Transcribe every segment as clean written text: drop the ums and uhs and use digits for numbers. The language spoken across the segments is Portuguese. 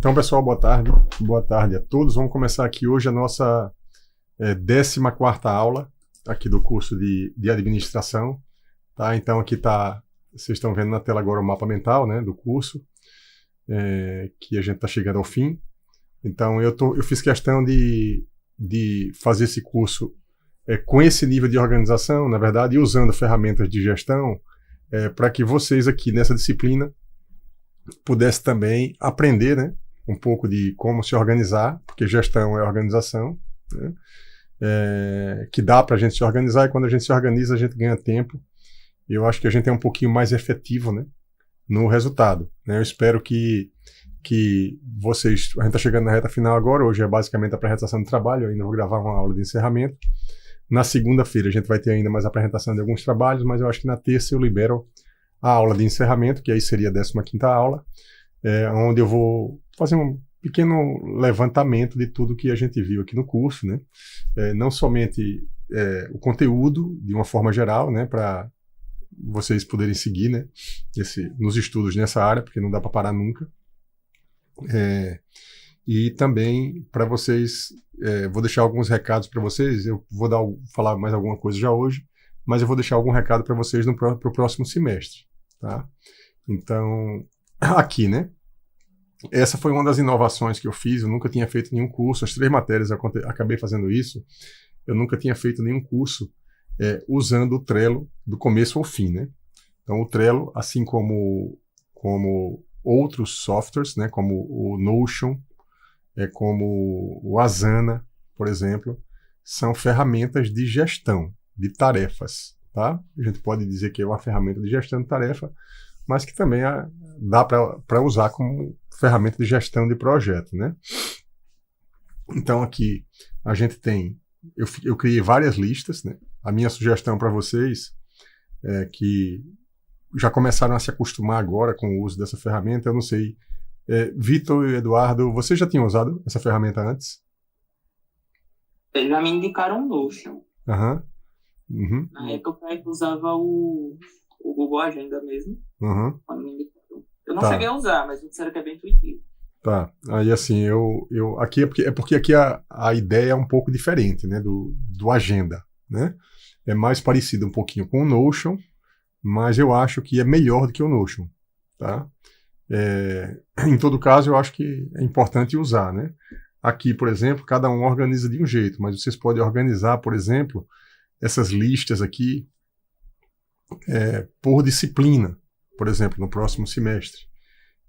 Então, pessoal, boa tarde. Boa tarde a todos. Vamos começar aqui hoje a nossa 14ª aula aqui do curso de administração. Tá? Então, aqui está, vocês estão vendo na tela agora o mapa mental, né, do curso, que a gente está chegando ao fim. Então, eu fiz questão de fazer esse curso com esse nível de organização, na verdade, e usando ferramentas de gestão, para que vocês aqui nessa disciplina pudessem também aprender, né, um pouco de como se organizar, porque gestão é organização, né, que dá para a gente se organizar, e quando a gente se organiza, a gente ganha tempo. E eu acho que a gente é um pouquinho mais efetivo, né, no resultado. Né. Eu espero que vocês... A gente está chegando na reta final agora, hoje é basicamente a apresentação do trabalho, eu ainda vou gravar uma aula de encerramento. Na segunda-feira a gente vai ter ainda mais apresentação de alguns trabalhos, mas eu acho que na terça eu libero a aula de encerramento, que aí seria a 15ª aula, onde eu vou fazer um pequeno levantamento de tudo que a gente viu aqui no curso, né? Não somente o conteúdo, de uma forma geral, né, para vocês poderem seguir, né, nos estudos nessa área, porque não dá para parar nunca. E também para vocês, vou deixar alguns recados para vocês, eu vou falar mais alguma coisa já hoje, mas eu vou deixar algum recado para vocês para o próximo semestre, tá? Então, aqui, né? Essa foi uma das inovações que eu fiz, eu nunca tinha feito nenhum curso, as 3 matérias eu acabei fazendo isso, eu nunca tinha feito nenhum curso usando o Trello do começo ao fim, né? Então o Trello, assim como outros softwares, né, como o Notion, como o Asana, por exemplo, são ferramentas de gestão de tarefas, tá? A gente pode dizer que é uma ferramenta de gestão de tarefa, mas que também dá para usar como ferramenta de gestão de projeto, né? Então aqui a gente tem, eu criei várias listas, né? A minha sugestão para vocês é que já começaram a se acostumar agora com o uso dessa ferramenta, eu não sei, Vitor e Eduardo, vocês já tinham usado essa ferramenta antes? Eles já me indicaram o Notion. Aham. Uhum. Na época eu usava o Google Agenda mesmo. Uhum. Quando me indicaram. Eu não cheguei Tá. a usar, mas me disseram que é bem intuitivo. Tá. Aí assim, aqui porque aqui a ideia é um pouco diferente, né, do Agenda, né? É mais parecido um pouquinho com o Notion, mas eu acho que é melhor do que o Notion, tá? Em todo caso, eu acho que é importante usar, né? Aqui, por exemplo, cada um organiza de um jeito, mas vocês podem organizar, por exemplo, essas listas aqui por disciplina, por exemplo, no próximo semestre.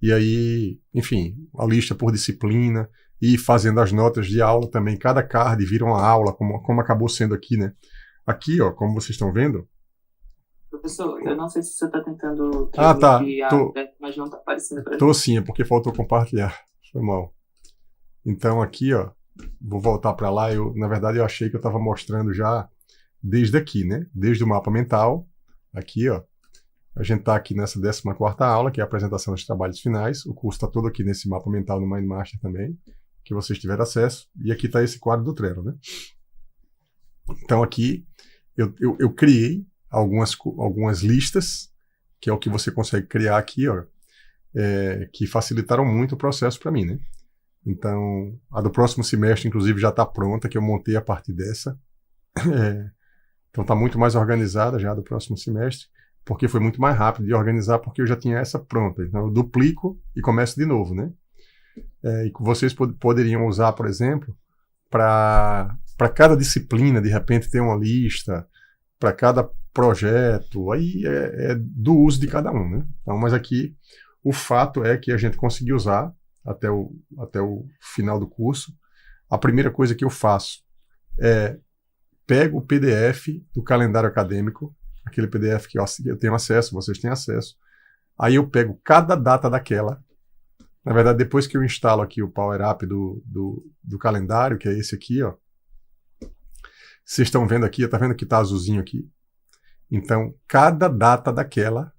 E aí, enfim, a lista por disciplina e fazendo as notas de aula também. Cada card vira uma aula, como acabou sendo aqui, né? Aqui, ó, como vocês estão vendo. Professor, eu não sei se você está tentando Ah, tá. transmitir a arte, mas não está aparecendo para mim. Tô sim, é porque faltou compartilhar. Foi mal. Então aqui, ó, vou voltar para lá. Na verdade, eu achei que eu estava mostrando já desde aqui, né? Desde o mapa mental. Aqui, ó. A gente está aqui nessa 14ª aula, que é a apresentação dos trabalhos finais. O curso está todo aqui nesse mapa mental no MindMaster também, que vocês tiveram acesso. E aqui está esse quadro do Trello, né? Então aqui eu criei algumas listas, que é o que você consegue criar aqui, ó, que facilitaram muito o processo para mim, né? Então, a do próximo semestre, inclusive, já está pronta, que eu montei a partir dessa. Então está muito mais organizada já do próximo semestre, porque foi muito mais rápido de organizar, porque eu já tinha essa pronta. Então eu duplico e começo de novo, né? E vocês poderiam usar, por exemplo, para cada disciplina, de repente, ter uma lista, para cada projeto, aí é do uso de cada um, né? Então, mas aqui o fato é que a gente conseguiu usar até o final do curso. A primeira coisa que eu faço é pego o PDF do calendário acadêmico, aquele PDF que eu tenho acesso, vocês têm acesso. Aí eu pego cada data daquela. Na verdade, depois que eu instalo aqui o Power Up do calendário, que é esse aqui, ó. Vocês estão vendo aqui, tá vendo que tá azulzinho aqui? Então, cada data daquela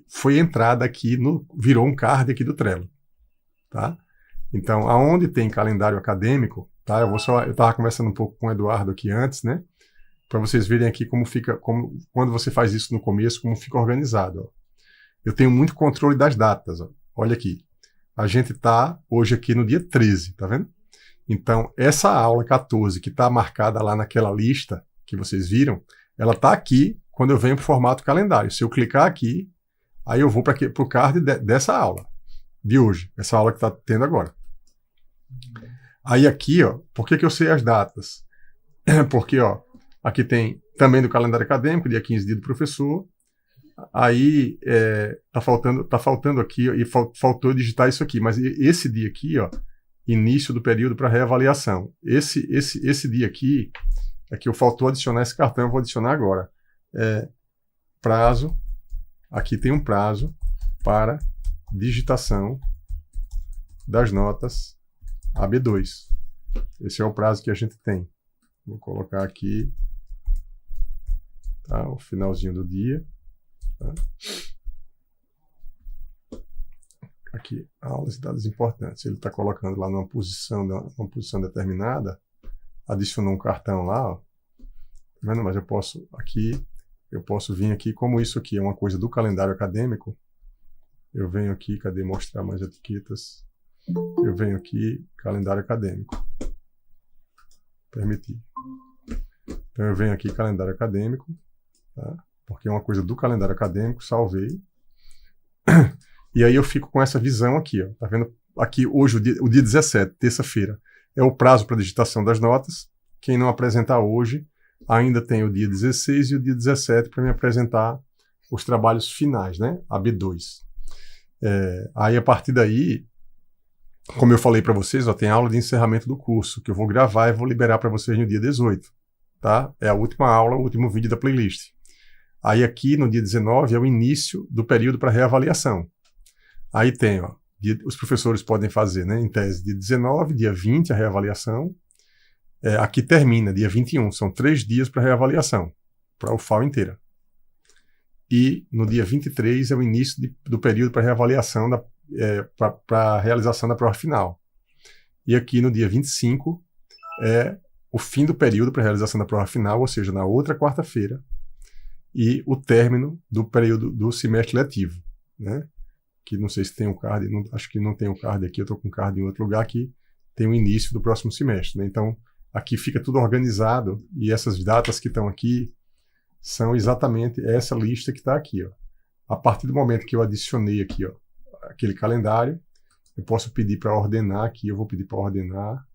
foi entrada aqui, virou um card aqui do Trello, tá? Então, aonde tem calendário acadêmico, tá? Eu estava conversando um pouco com o Eduardo aqui antes, né? Para vocês verem aqui como fica, quando você faz isso no começo, como fica organizado, ó. Eu tenho muito controle das datas, ó. Olha aqui. A gente está hoje aqui no dia 13, tá vendo? Então, essa aula 14 que está marcada lá naquela lista que vocês viram, ela está aqui quando eu venho para o formato calendário. Se eu clicar aqui, aí eu vou para o card dessa aula de hoje, essa aula que está tendo agora. Aí aqui, ó, por que eu sei as datas? Porque, ó, aqui tem também do calendário acadêmico, dia 15, dia do professor. Aí tá faltando aqui, e faltou digitar isso aqui, mas esse dia aqui, ó, início do período para reavaliação. Esse dia aqui, é que eu faltou adicionar esse cartão, eu vou adicionar agora. Prazo, aqui tem um prazo para digitação das notas AB2. Esse é o prazo que a gente tem. Vou colocar aqui, tá, o finalzinho do dia. Tá? Aqui, aulas e dados importantes. Ele está colocando lá numa posição determinada, adicionou um cartão lá, ó. Tá vendo? Mas eu posso vir aqui, como isso aqui é uma coisa do calendário acadêmico, eu venho aqui, cadê mostrar mais etiquetas? Eu venho aqui, calendário acadêmico. Permitir. Então eu venho aqui, calendário acadêmico, tá? Porque é uma coisa do calendário acadêmico, salvei. E aí eu fico com essa visão aqui, ó. Tá vendo? Aqui hoje, o dia 17, terça-feira, é o prazo para digitação das notas. Quem não apresentar hoje, ainda tem o dia 16 e o dia 17 para me apresentar os trabalhos finais, né? AB2. Aí a partir daí, como eu falei para vocês, ó, tem aula de encerramento do curso, que eu vou gravar e vou liberar para vocês no dia 18. Tá? É a última aula, o último vídeo da playlist. Aí aqui, no dia 19, é o início do período para reavaliação. Aí tem, ó, os professores podem fazer, né, em tese, dia 19, dia 20, a reavaliação. Aqui termina, dia 21. São 3 dias para reavaliação, para a UFAL inteira. E no dia 23 é o início do período para reavaliação, para a realização da prova final. E aqui no dia 25 é o fim do período para a realização da prova final, ou seja, na outra quarta-feira, e o término do período do semestre letivo, né? Que não sei se tem um card, acho que não tem um card aqui, eu estou com um card em outro lugar que tem o início do próximo semestre, né? Então, aqui fica tudo organizado, e essas datas que estão aqui são exatamente essa lista que está aqui, ó. A partir do momento que eu adicionei aqui, ó, aquele calendário, eu posso pedir para ordenar aqui, eu vou pedir para ordenar.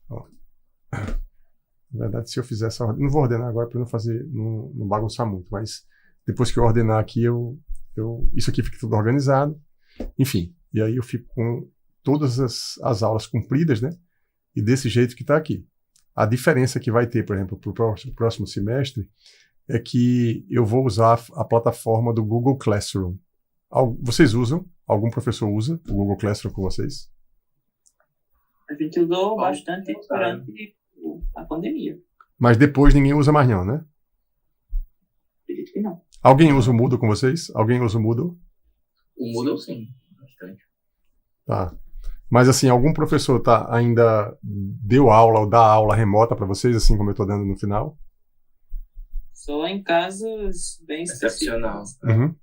Ó. Na verdade, se eu fizer essa ordem, não vou ordenar agora para não bagunçar muito, mas depois que eu ordenar aqui, isso aqui fica tudo organizado. Enfim, e aí eu fico com todas as aulas cumpridas, né? E desse jeito que está aqui. A diferença que vai ter, por exemplo, para o próximo semestre, é que eu vou usar a plataforma do Google Classroom. Vocês usam? Algum professor usa o Google Classroom com vocês? A gente usou bastante durante a pandemia. Mas depois ninguém usa mais não, né? Acredito que não. Alguém usa o Moodle com vocês? Alguém usa o Moodle? O Moodle, sim, bastante. Tá. Mas assim, algum professor ainda deu aula ou dá aula remota para vocês, assim como eu estou dando no final? Só em casos bem Excepcional. Uhum.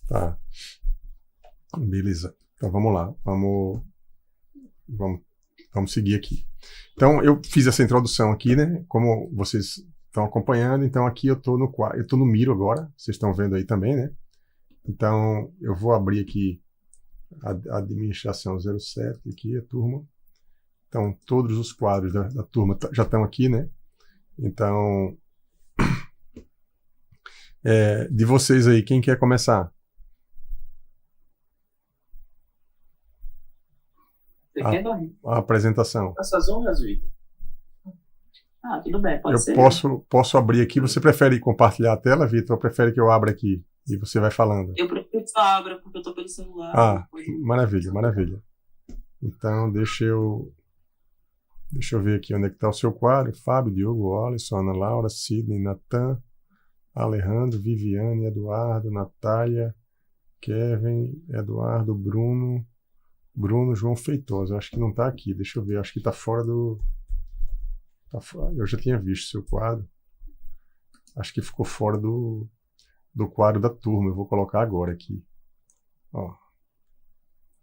Tá. Beleza. Então vamos lá. Vamos seguir aqui. Então eu fiz essa introdução aqui, né? Como vocês estão acompanhando, então aqui eu estou no Miro agora. Vocês estão vendo aí também, né? Então eu vou abrir aqui a administração 07 aqui, a turma. Então todos os quadros da turma já estão aqui, né? Então de vocês aí, quem quer começar? A apresentação. Essas honras, Vitor. Ah, tudo bem, pode ser. Eu posso abrir aqui. Você prefere compartilhar a tela, Vitor, ou prefere que eu abra aqui e você vai falando? Eu prefiro que você abra, porque eu tô pelo celular. Ah, maravilha, maravilha. Então, deixa eu ver aqui onde é que está o seu quadro. Fábio, Diogo, Alisson, Ana Laura, Sidney, Natan, Alejandro, Viviane, Eduardo, Natália, Kevin, Eduardo, Bruno, João Feitosa. Acho que não está aqui. Deixa eu ver. Acho que está fora do... Eu já tinha visto seu quadro. Acho que ficou fora do quadro da turma. Eu vou colocar agora aqui. Ó.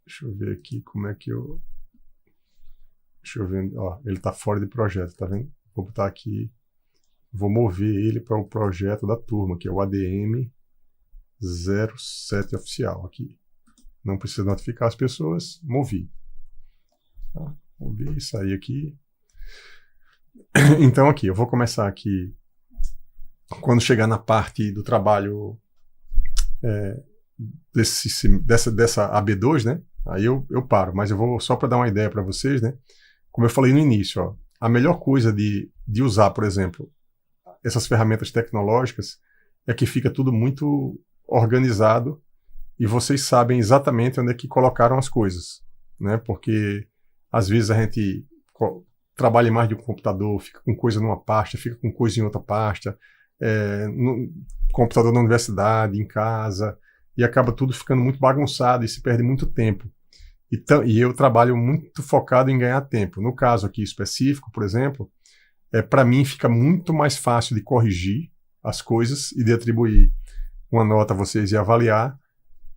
Deixa eu ver aqui como é que eu... Deixa eu ver, ó, ele está fora de projeto, tá vendo? Vou botar aqui, vou mover ele para o projeto da turma, que é o ADM 07 oficial aqui. Não precisa notificar as pessoas, movi. Tá? Movi e sair aqui. Então aqui, eu vou começar aqui, quando chegar na parte do trabalho dessa AB2, né? Aí eu paro, mas eu vou só para dar uma ideia para vocês, né? Como eu falei no início, ó, a melhor coisa de usar, por exemplo, essas ferramentas tecnológicas é que fica tudo muito organizado e vocês sabem exatamente onde é que colocaram as coisas, né? Porque às vezes a gente trabalha em mais de um computador, fica com coisa numa pasta, fica com coisa em outra pasta, no computador na universidade, em casa, e acaba tudo ficando muito bagunçado e se perde muito tempo. E eu trabalho muito focado em ganhar tempo. No caso aqui específico, por exemplo, para mim fica muito mais fácil de corrigir as coisas e de atribuir uma nota a vocês e avaliar,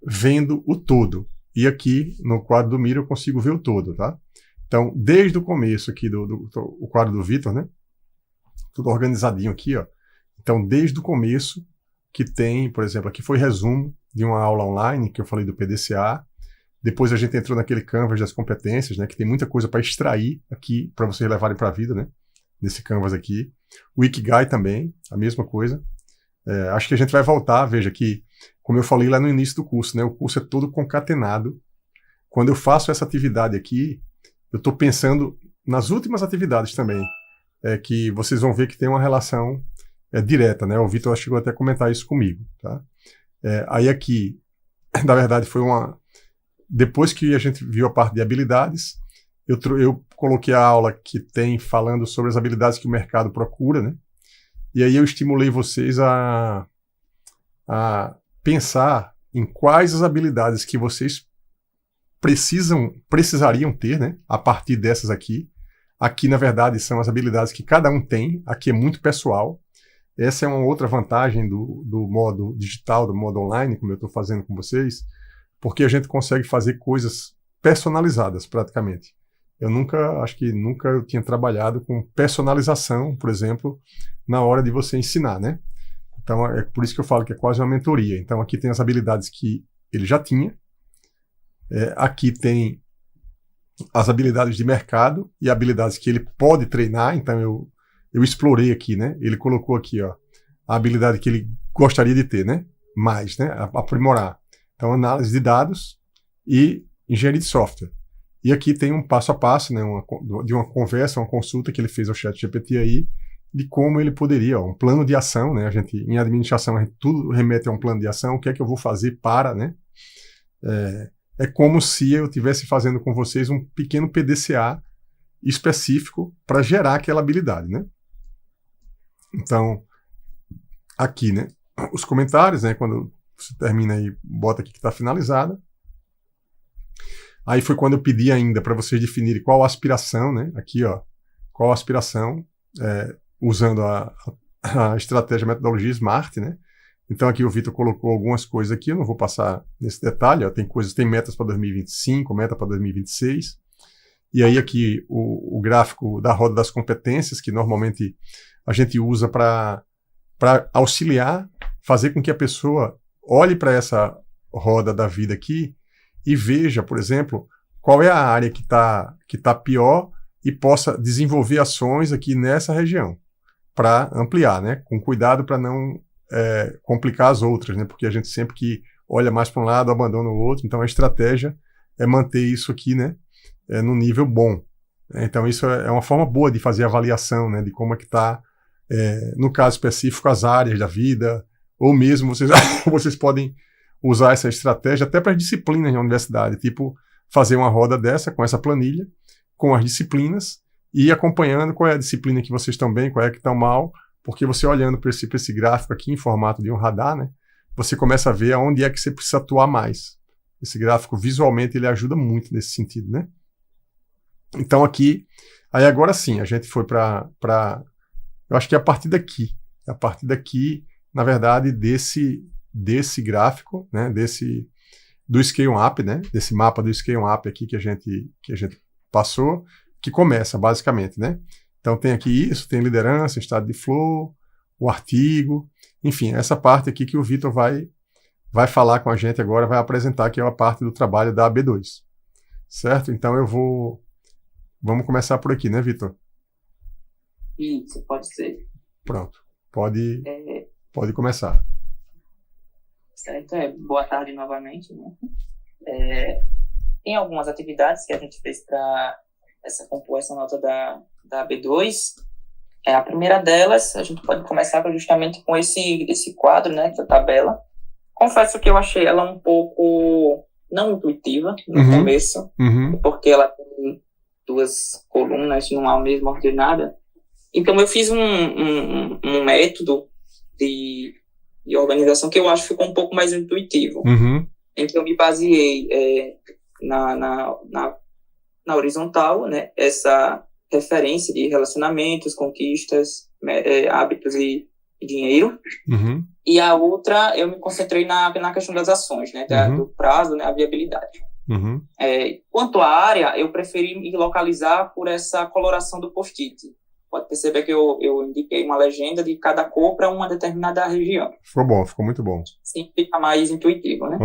vendo o todo. E aqui, no quadro do Miro, eu consigo ver o todo, tá? Então, desde o começo aqui o quadro do Vitor, né? Tudo organizadinho aqui, ó. Então, desde o começo, que tem, por exemplo, aqui foi resumo de uma aula online, que eu falei do PDCA. Depois a gente entrou naquele canvas das competências, né? Que tem muita coisa para extrair aqui, para vocês levarem para a vida, né? Nesse canvas aqui. O Ikigai também, a mesma coisa. Acho que a gente vai voltar, veja que, como eu falei lá no início do curso, né? O curso é todo concatenado. Quando eu faço essa atividade aqui, eu estou pensando nas últimas atividades também, que vocês vão ver que tem uma relação direta, né? O Vitor chegou até a comentar isso comigo, tá? Aí aqui, na verdade, foi depois que a gente viu a parte de habilidades, eu coloquei a aula que tem falando sobre as habilidades que o mercado procura, né? E aí eu estimulei vocês a pensar em quais as habilidades que vocês precisariam ter, né? A partir dessas aqui. Aqui, na verdade, são as habilidades que cada um tem. Aqui é muito pessoal. Essa é uma outra vantagem do modo digital, do modo online, como eu estou fazendo com vocês, porque a gente consegue fazer coisas personalizadas, praticamente. Acho que nunca eu tinha trabalhado com personalização, por exemplo, na hora de você ensinar, né? Então, é por isso que eu falo que é quase uma mentoria. Então, aqui tem as habilidades que ele já tinha. Aqui tem as habilidades de mercado e habilidades que ele pode treinar. Então, eu explorei aqui, né? Ele colocou aqui, ó, a habilidade que ele gostaria de ter, né? Mais, né? Aprimorar. Então, análise de dados e engenharia de software. E aqui tem um passo a passo, né? De uma conversa, uma consulta que ele fez ao ChatGPT aí, de como ele poderia, ó, um plano de ação, né? Em administração, tudo remete a um plano de ação. O que é que eu vou fazer para, né? É como se eu estivesse fazendo com vocês um pequeno PDCA específico para gerar aquela habilidade, né? Então, aqui, né? Os comentários, né? Quando você termina aí, bota aqui que está finalizada. Aí foi quando eu pedi ainda para vocês definirem qual a aspiração, né? Aqui, ó, qual a aspiração, usando a estratégia, a metodologia SMART, né? Então aqui o Vitor colocou algumas coisas aqui, eu não vou passar nesse detalhe, ó, tem metas para 2025, meta para 2026. E aí aqui o gráfico da roda das competências, que normalmente a gente usa para auxiliar, fazer com que a pessoa olhe para essa roda da vida aqui e veja, por exemplo, qual é a área que tá pior e possa desenvolver ações aqui nessa região para ampliar, né? Com cuidado para não complicar as outras, né? Porque a gente sempre que olha mais para um lado, abandona o outro. Então a estratégia é manter isso aqui, né? No nível bom. Então isso é uma forma boa de fazer avaliação, né? De como é que está, no caso específico, as áreas da vida, ou mesmo vocês podem usar essa estratégia até para as disciplinas na universidade, tipo fazer uma roda dessa com essa planilha, com as disciplinas, e ir acompanhando qual é a disciplina que vocês estão bem, qual é que estão mal, porque você olhando para esse gráfico aqui em formato de um radar, né, você começa a ver aonde é que você precisa atuar mais. Esse gráfico, visualmente, ele ajuda muito nesse sentido, né? Então aqui, aí agora sim, a gente foi para eu acho que é a partir daqui, na verdade, desse gráfico, né, do Scale Up, né? Desse mapa do Scale Up aqui que a gente passou, que começa basicamente, né? Então tem aqui isso, tem liderança, estado de flow, o artigo, enfim, essa parte aqui que o Vitor vai falar com a gente agora, vai apresentar, que é a parte do trabalho da AB2. Certo? Então vamos começar por aqui, né, Vitor? Isso, pode ser. Pronto. Pode começar. Certo, boa tarde novamente, né? Tem algumas atividades que a gente fez para compor essa nota da B2. A primeira delas, a gente pode começar justamente com esse quadro, né, da tabela. Confesso que eu achei ela um pouco não intuitiva no começo, porque ela tem 2 colunas, não há mesmo ordenada. Então eu fiz um método de organização que eu acho que ficou um pouco mais intuitivo. Então eu me baseei na horizontal, né, essa referência de relacionamentos, conquistas, hábitos e dinheiro. E a outra, eu me concentrei na questão das ações, né, do prazo, né, a viabilidade. Quanto à área, eu preferi me localizar por essa coloração do post-it. Pode perceber que eu indiquei uma legenda de cada cor para uma determinada região. Ficou bom, ficou muito bom. Sim, fica mais intuitivo, né?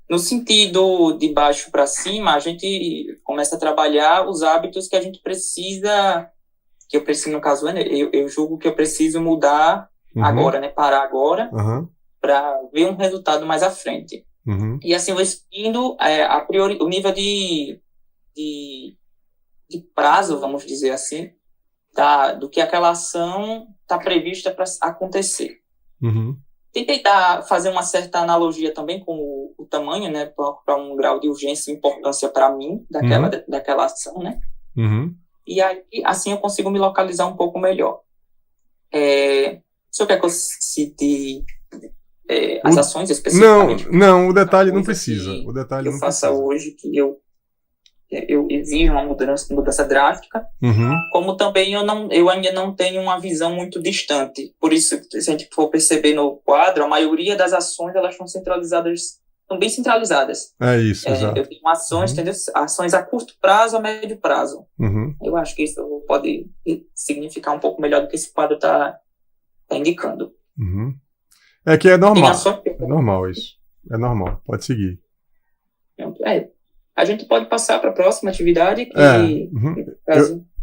No sentido de baixo para cima, a gente começa a trabalhar os hábitos que a gente precisa, que eu preciso, no caso, eu julgo que eu preciso mudar agora, né? Parar agora, para ver um resultado mais à frente. E assim, eu vou seguindo o nível de prazo, vamos dizer assim, do que aquela ação está prevista para acontecer. Tentei fazer uma certa analogia também com o tamanho, né, para um grau de urgência e importância para mim daquela ação, né? E aí, assim eu consigo me localizar um pouco melhor. Se eu quer que eu cite as ações especificamente? Não, o detalhe não precisa. O detalhe eu faça hoje, que eu exijo uma mudança drástica, como também eu ainda não tenho uma visão muito distante. Por isso, se a gente for perceber no quadro, a maioria das ações elas estão bem centralizadas. É isso, exato. Eu tenho ações, entendeu? Ações a curto prazo, a médio prazo. Eu acho que isso pode significar um pouco melhor do que esse quadro está indicando. É que é normal. É normal isso. É normal. Pode seguir. A gente pode passar para a próxima atividade.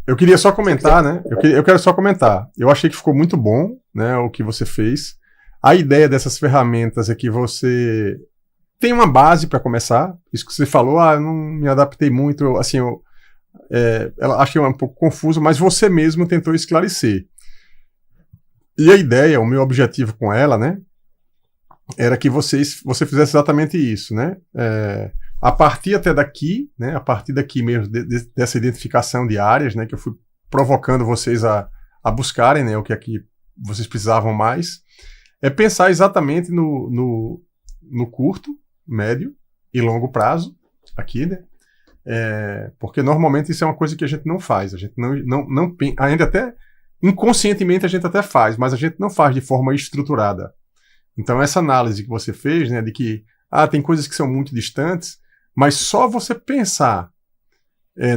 Eu queria só comentar, né? Eu quero só comentar. Eu achei que ficou muito bom, né? O que você fez. A ideia dessas ferramentas é que você tem uma base para começar. Isso que você falou, eu não me adaptei muito. Eu achei um pouco confuso, mas você mesmo tentou esclarecer. E a ideia, o meu objetivo com ela, né? Era que você fizesse exatamente isso, né? A partir até daqui, né, a partir daqui mesmo, dessa identificação de áreas, né, que eu fui provocando vocês a buscarem, né, o que aqui vocês precisavam mais, é pensar exatamente no curto, médio e longo prazo, aqui, né, porque normalmente isso é uma coisa que a gente não faz, a gente não ainda até, inconscientemente a gente até faz, mas a gente não faz de forma estruturada. Então essa análise que você fez, né, de que tem coisas que são muito distantes, mas só você pensar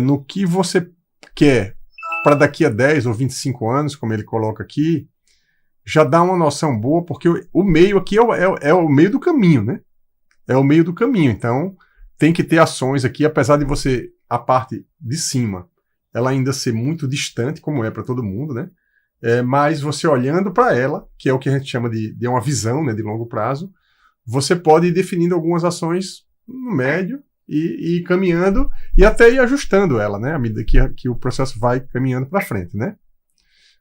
no que você quer para daqui a 10 ou 25 anos, como ele coloca aqui, já dá uma noção boa, porque o meio aqui é o meio do caminho, né? É o meio do caminho. Então, tem que ter ações aqui, apesar de você, a parte de cima, ela ainda ser muito distante, como é para todo mundo, né? Mas você olhando para ela, que é o que a gente chama de uma visão, né, de longo prazo, você pode ir definindo algumas ações no médio e ir caminhando e até ir ajustando ela, né? À medida que o processo vai caminhando para frente, né?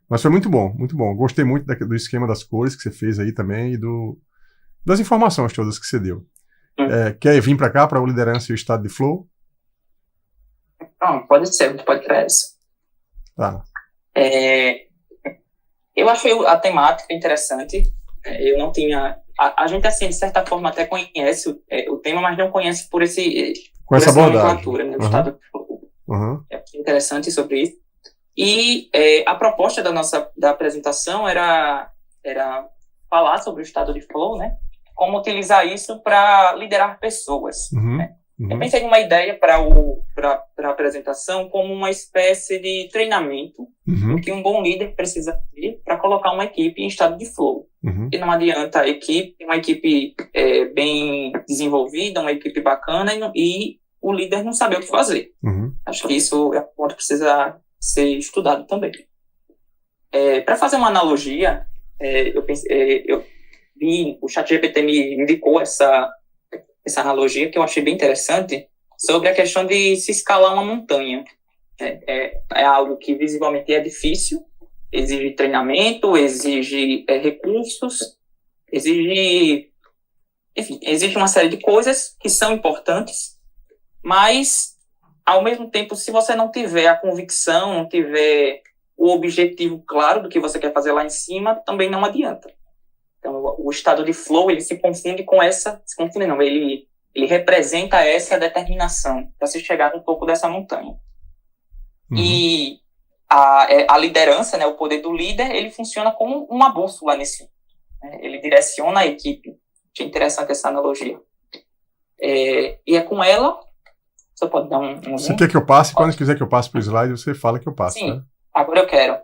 Mas foi muito bom, muito bom. Gostei muito do esquema das cores que você fez aí também e das informações todas que você deu. Quer vir para cá, para o liderança e o estado de flow? Não, pode ser, a gente pode criar isso. Tá. Eu achei a temática interessante. Eu não tinha... A gente, assim, de certa forma, até conhece o tema, mas não conhece por essa nomenclatura, né? O estado de flow. É interessante sobre isso. E a proposta da apresentação era falar sobre o estado de flow, né? como utilizar isso para liderar pessoas. Uhum. Né? Uhum. Eu pensei numa ideia para a apresentação como uma espécie de treinamento Uhum. que um bom líder precisa ter para colocar uma equipe em estado de flow. Uhum. E não adianta uma equipe bem desenvolvida, uma equipe bacana, e o líder não saber o que fazer. Uhum. Acho que isso é um ponto que precisa ser estudado também. Para fazer uma analogia, eu vi, o ChatGPT me indicou essa analogia que eu achei bem interessante sobre a questão de se escalar uma montanha. É algo que visivelmente é difícil, exige treinamento, exige recursos, exige uma série de coisas que são importantes, mas, ao mesmo tempo, se você não tiver a convicção, não tiver o objetivo claro do que você quer fazer lá em cima, também não adianta. Então, o estado de flow, ele se confunde com ele representa essa determinação para se chegar no topo dessa montanha. Uhum. E a liderança, né, o poder do líder, ele funciona como uma bússola nisso. Né? Ele direciona a equipe. Achei interessante essa analogia. E é com ela... Você pode dar um Você zoom? quer que eu passe? Quando quiser que eu passe para o slide, você fala que eu passo. Sim, Tá? agora eu quero.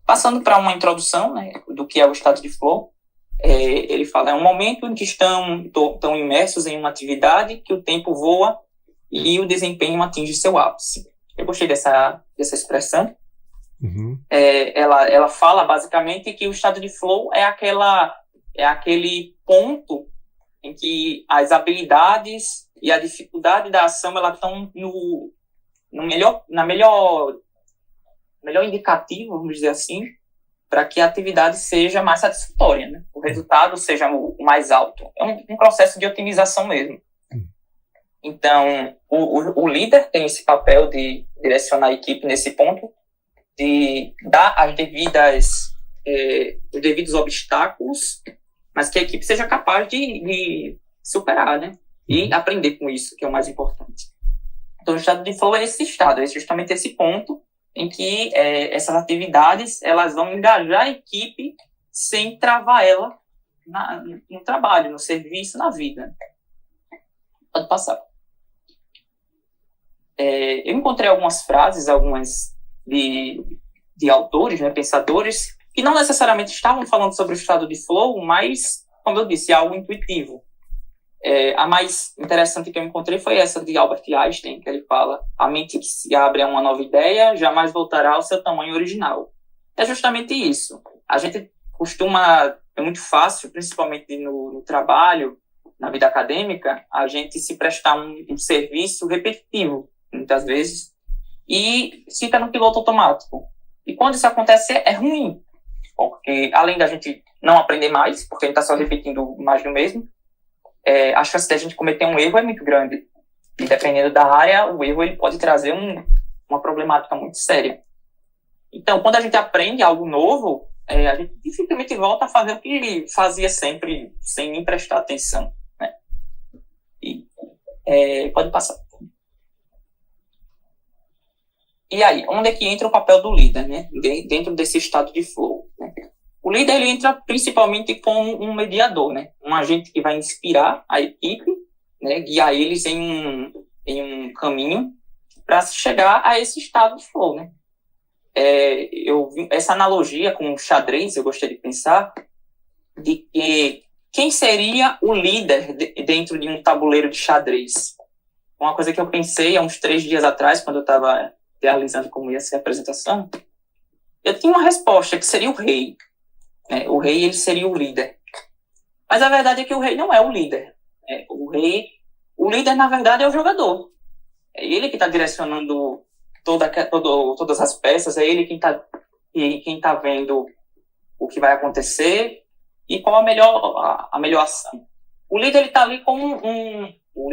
Passando para uma introdução, né, do que é o estado de flow, ele fala, é um momento em que estão imersos em uma atividade que o tempo voa e o desempenho atinge seu ápice. Eu gostei dessa expressão. Uhum. Ela fala basicamente que o estado de flow é aquele ponto em que as habilidades e a dificuldade da ação elas estão no melhor indicativo, vamos dizer assim, para que a atividade seja mais satisfatória, né? O resultado seja o mais alto. É um processo de otimização mesmo. Então, o líder tem esse papel de direcionar a equipe nesse ponto, de dar os devidos obstáculos, mas que a equipe seja capaz de superar, né? E aprender com isso, que é o mais importante. Então, o estado de flow é esse estado, é justamente esse ponto em que essas atividades elas vão engajar a equipe sem travar ela no trabalho, no serviço, na vida. Pode passar. Eu encontrei algumas frases, de autores, né, pensadores, que não necessariamente estavam falando sobre o estado de flow, mas, como eu disse, algo intuitivo. A mais interessante que eu encontrei foi essa de Albert Einstein, que ele fala: a mente que se abre a uma nova ideia jamais voltará ao seu tamanho original. É justamente isso. A gente é muito fácil, principalmente no trabalho, na vida acadêmica, a gente se prestar um serviço repetitivo, muitas vezes, e fica no piloto automático. E quando isso acontece, é ruim, porque além da gente não aprender mais, porque a gente está só repetindo mais do mesmo, a chance de a gente cometer um erro é muito grande. E dependendo da área, o erro ele pode trazer uma problemática muito séria. Então, quando a gente aprende algo novo, a gente dificilmente volta a fazer o que fazia sempre, sem nem prestar atenção. Né? Pode passar. E aí, onde é que entra o papel do líder, né? Dentro desse estado de flow? Né? O líder ele entra principalmente como um mediador, né? Um agente que vai inspirar a equipe, né? Guiar eles em um caminho para chegar a esse estado de flow, né? Essa analogia com o xadrez, eu gostei de pensar, de que quem seria o líder dentro de um tabuleiro de xadrez? Uma coisa que eu pensei há uns 3 dias atrás, quando eu estava realizando como ia ser a apresentação, eu tinha uma resposta, que seria o rei. Né? O rei ele seria o líder. Mas a verdade é que o rei não é o líder. O líder, na verdade, é o jogador. É ele que está direcionando todas as peças, é ele quem está vendo o que vai acontecer e qual a melhor ação. O líder ele está ali como o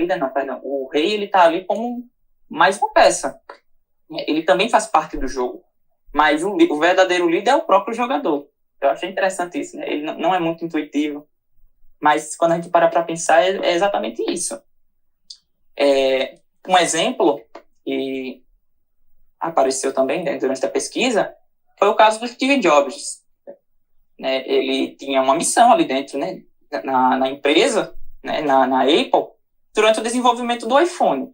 rei ele está ali como mais uma peça. Ele também faz parte do jogo. Mas o verdadeiro líder é o próprio jogador. Eu achei interessante isso, né? Ele não é muito intuitivo, mas quando a gente para pensar, é exatamente isso. Um exemplo que apareceu também, né, durante a pesquisa foi o caso do Steve Jobs. né, ele tinha uma missão ali dentro, né, na empresa, né, na Apple, durante o desenvolvimento do iPhone.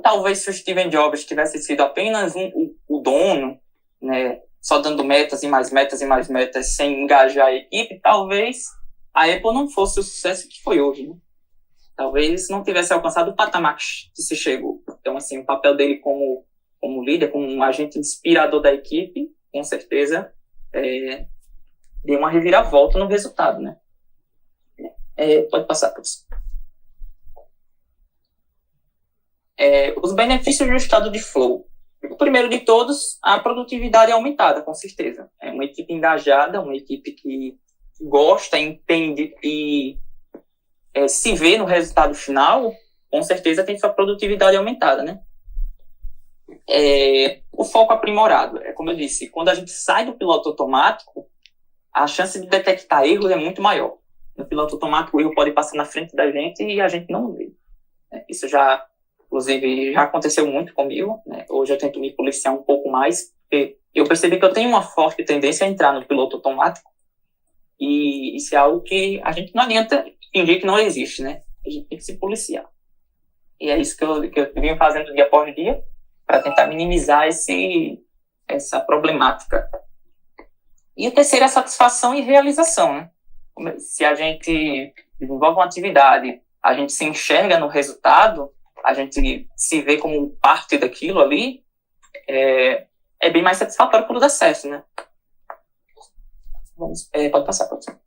Talvez se o Steve Jobs tivesse sido apenas o dono, né, só dando metas e mais metas e mais metas, sem engajar a equipe, talvez a Apple não fosse o sucesso que foi hoje, né? Talvez não tivesse alcançado o patamar que se chegou. Então, assim, o papel dele como líder, como um agente inspirador da equipe, com certeza deu uma reviravolta no resultado, né? Pode passar, professor. Os benefícios do estado de flow. O primeiro de todos, a produtividade é aumentada, com certeza. É uma equipe engajada, uma equipe que gosta, entende e se vê no resultado final, com certeza tem sua produtividade aumentada, né? O foco aprimorado. Como eu disse, quando a gente sai do piloto automático, a chance de detectar erros é muito maior. No piloto automático, o erro pode passar na frente da gente e a gente não vê. Isso inclusive, já aconteceu muito comigo, né? Hoje eu tento me policiar um pouco mais, porque eu percebi que eu tenho uma forte tendência a entrar no piloto automático, e isso é algo que a gente não adianta fingir que não existe, né? A gente tem que se policiar. E é isso que eu venho fazendo dia após dia, para tentar minimizar essa problemática. E o terceiro é a satisfação e realização, né? Se a gente desenvolve uma atividade, a gente se enxerga no resultado, a gente se vê como parte daquilo ali, é bem mais satisfatório quando dá certo, né? Pode passar, professor.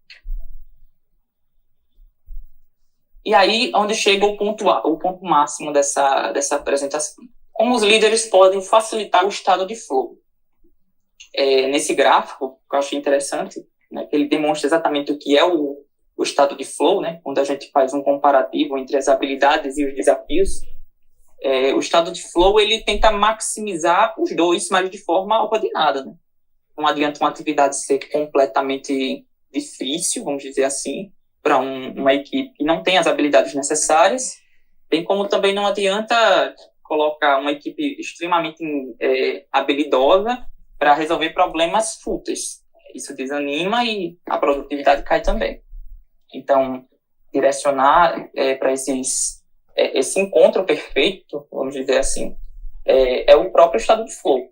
E aí, onde chega o ponto máximo dessa apresentação. Como os líderes podem facilitar o estado de flow? Nesse gráfico, que eu achei interessante, né, que ele demonstra exatamente o que é o estado de flow, né, quando a gente faz um comparativo entre as habilidades e os desafios. O estado de flow, ele tenta maximizar os dois, mas de forma ordenada, né? Não adianta uma atividade ser completamente difícil, vamos dizer assim, para uma equipe que não tem as habilidades necessárias, bem como também não adianta colocar uma equipe extremamente habilidosa para resolver problemas fúteis. Isso desanima e a produtividade cai também. Então, direcionar para esse encontro perfeito, vamos dizer assim, é o próprio estado de flow.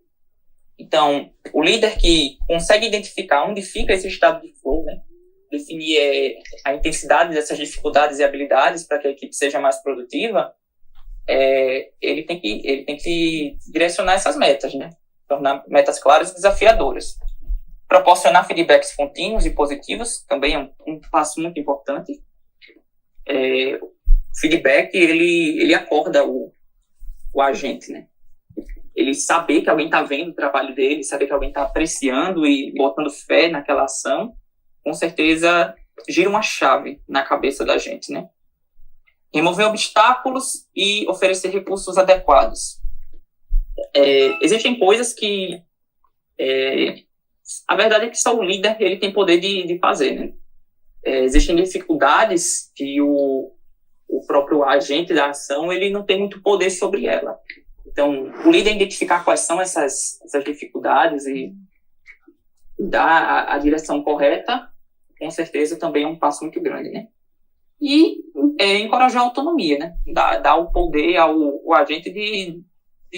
Então, o líder que consegue identificar onde fica esse estado de flow, né, definir a intensidade dessas dificuldades e habilidades para que a equipe seja mais produtiva, ele tem que direcionar essas metas, né, tornar metas claras e desafiadoras. Proporcionar feedbacks contínuos e positivos também é um passo muito importante. O feedback, ele acorda o agente, né? Ele saber que alguém está vendo o trabalho dele, saber que alguém está apreciando e botando fé naquela ação, com certeza gira uma chave na cabeça da gente, né? Remover obstáculos e oferecer recursos adequados. Existem coisas que a verdade é que só o líder ele tem poder de fazer, né? Existem dificuldades que o próprio agente da ação ele não tem muito poder sobre ela. Então, o líder identificar quais são essas dificuldades e dar a direção correta, com certeza também é um passo muito grande, né? E encorajar a autonomia, né? Dar o poder ao agente de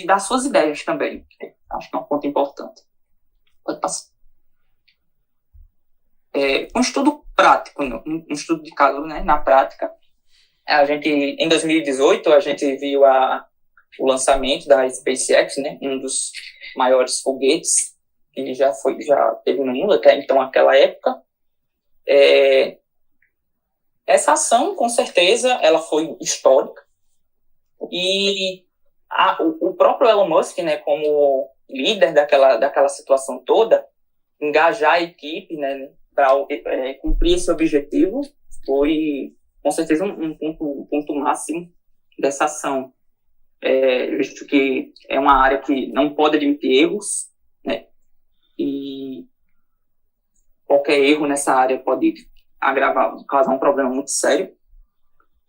dar suas ideias também. Acho que é um ponto importante. Pode passar. Um estudo prático, um estudo de caso, né, na prática, em 2018, a gente viu o lançamento da SpaceX, né, um dos maiores foguetes que já teve no mundo até então, naquela época. Essa ação, com certeza, ela foi histórica. E o próprio Elon Musk, né, como líder daquela situação toda, engajar a equipe, né, para cumprir esse objetivo, foi, com certeza, um ponto máximo dessa ação. Visto que é uma área que não pode admitir erros, né, e qualquer erro nessa área pode causar um problema muito sério.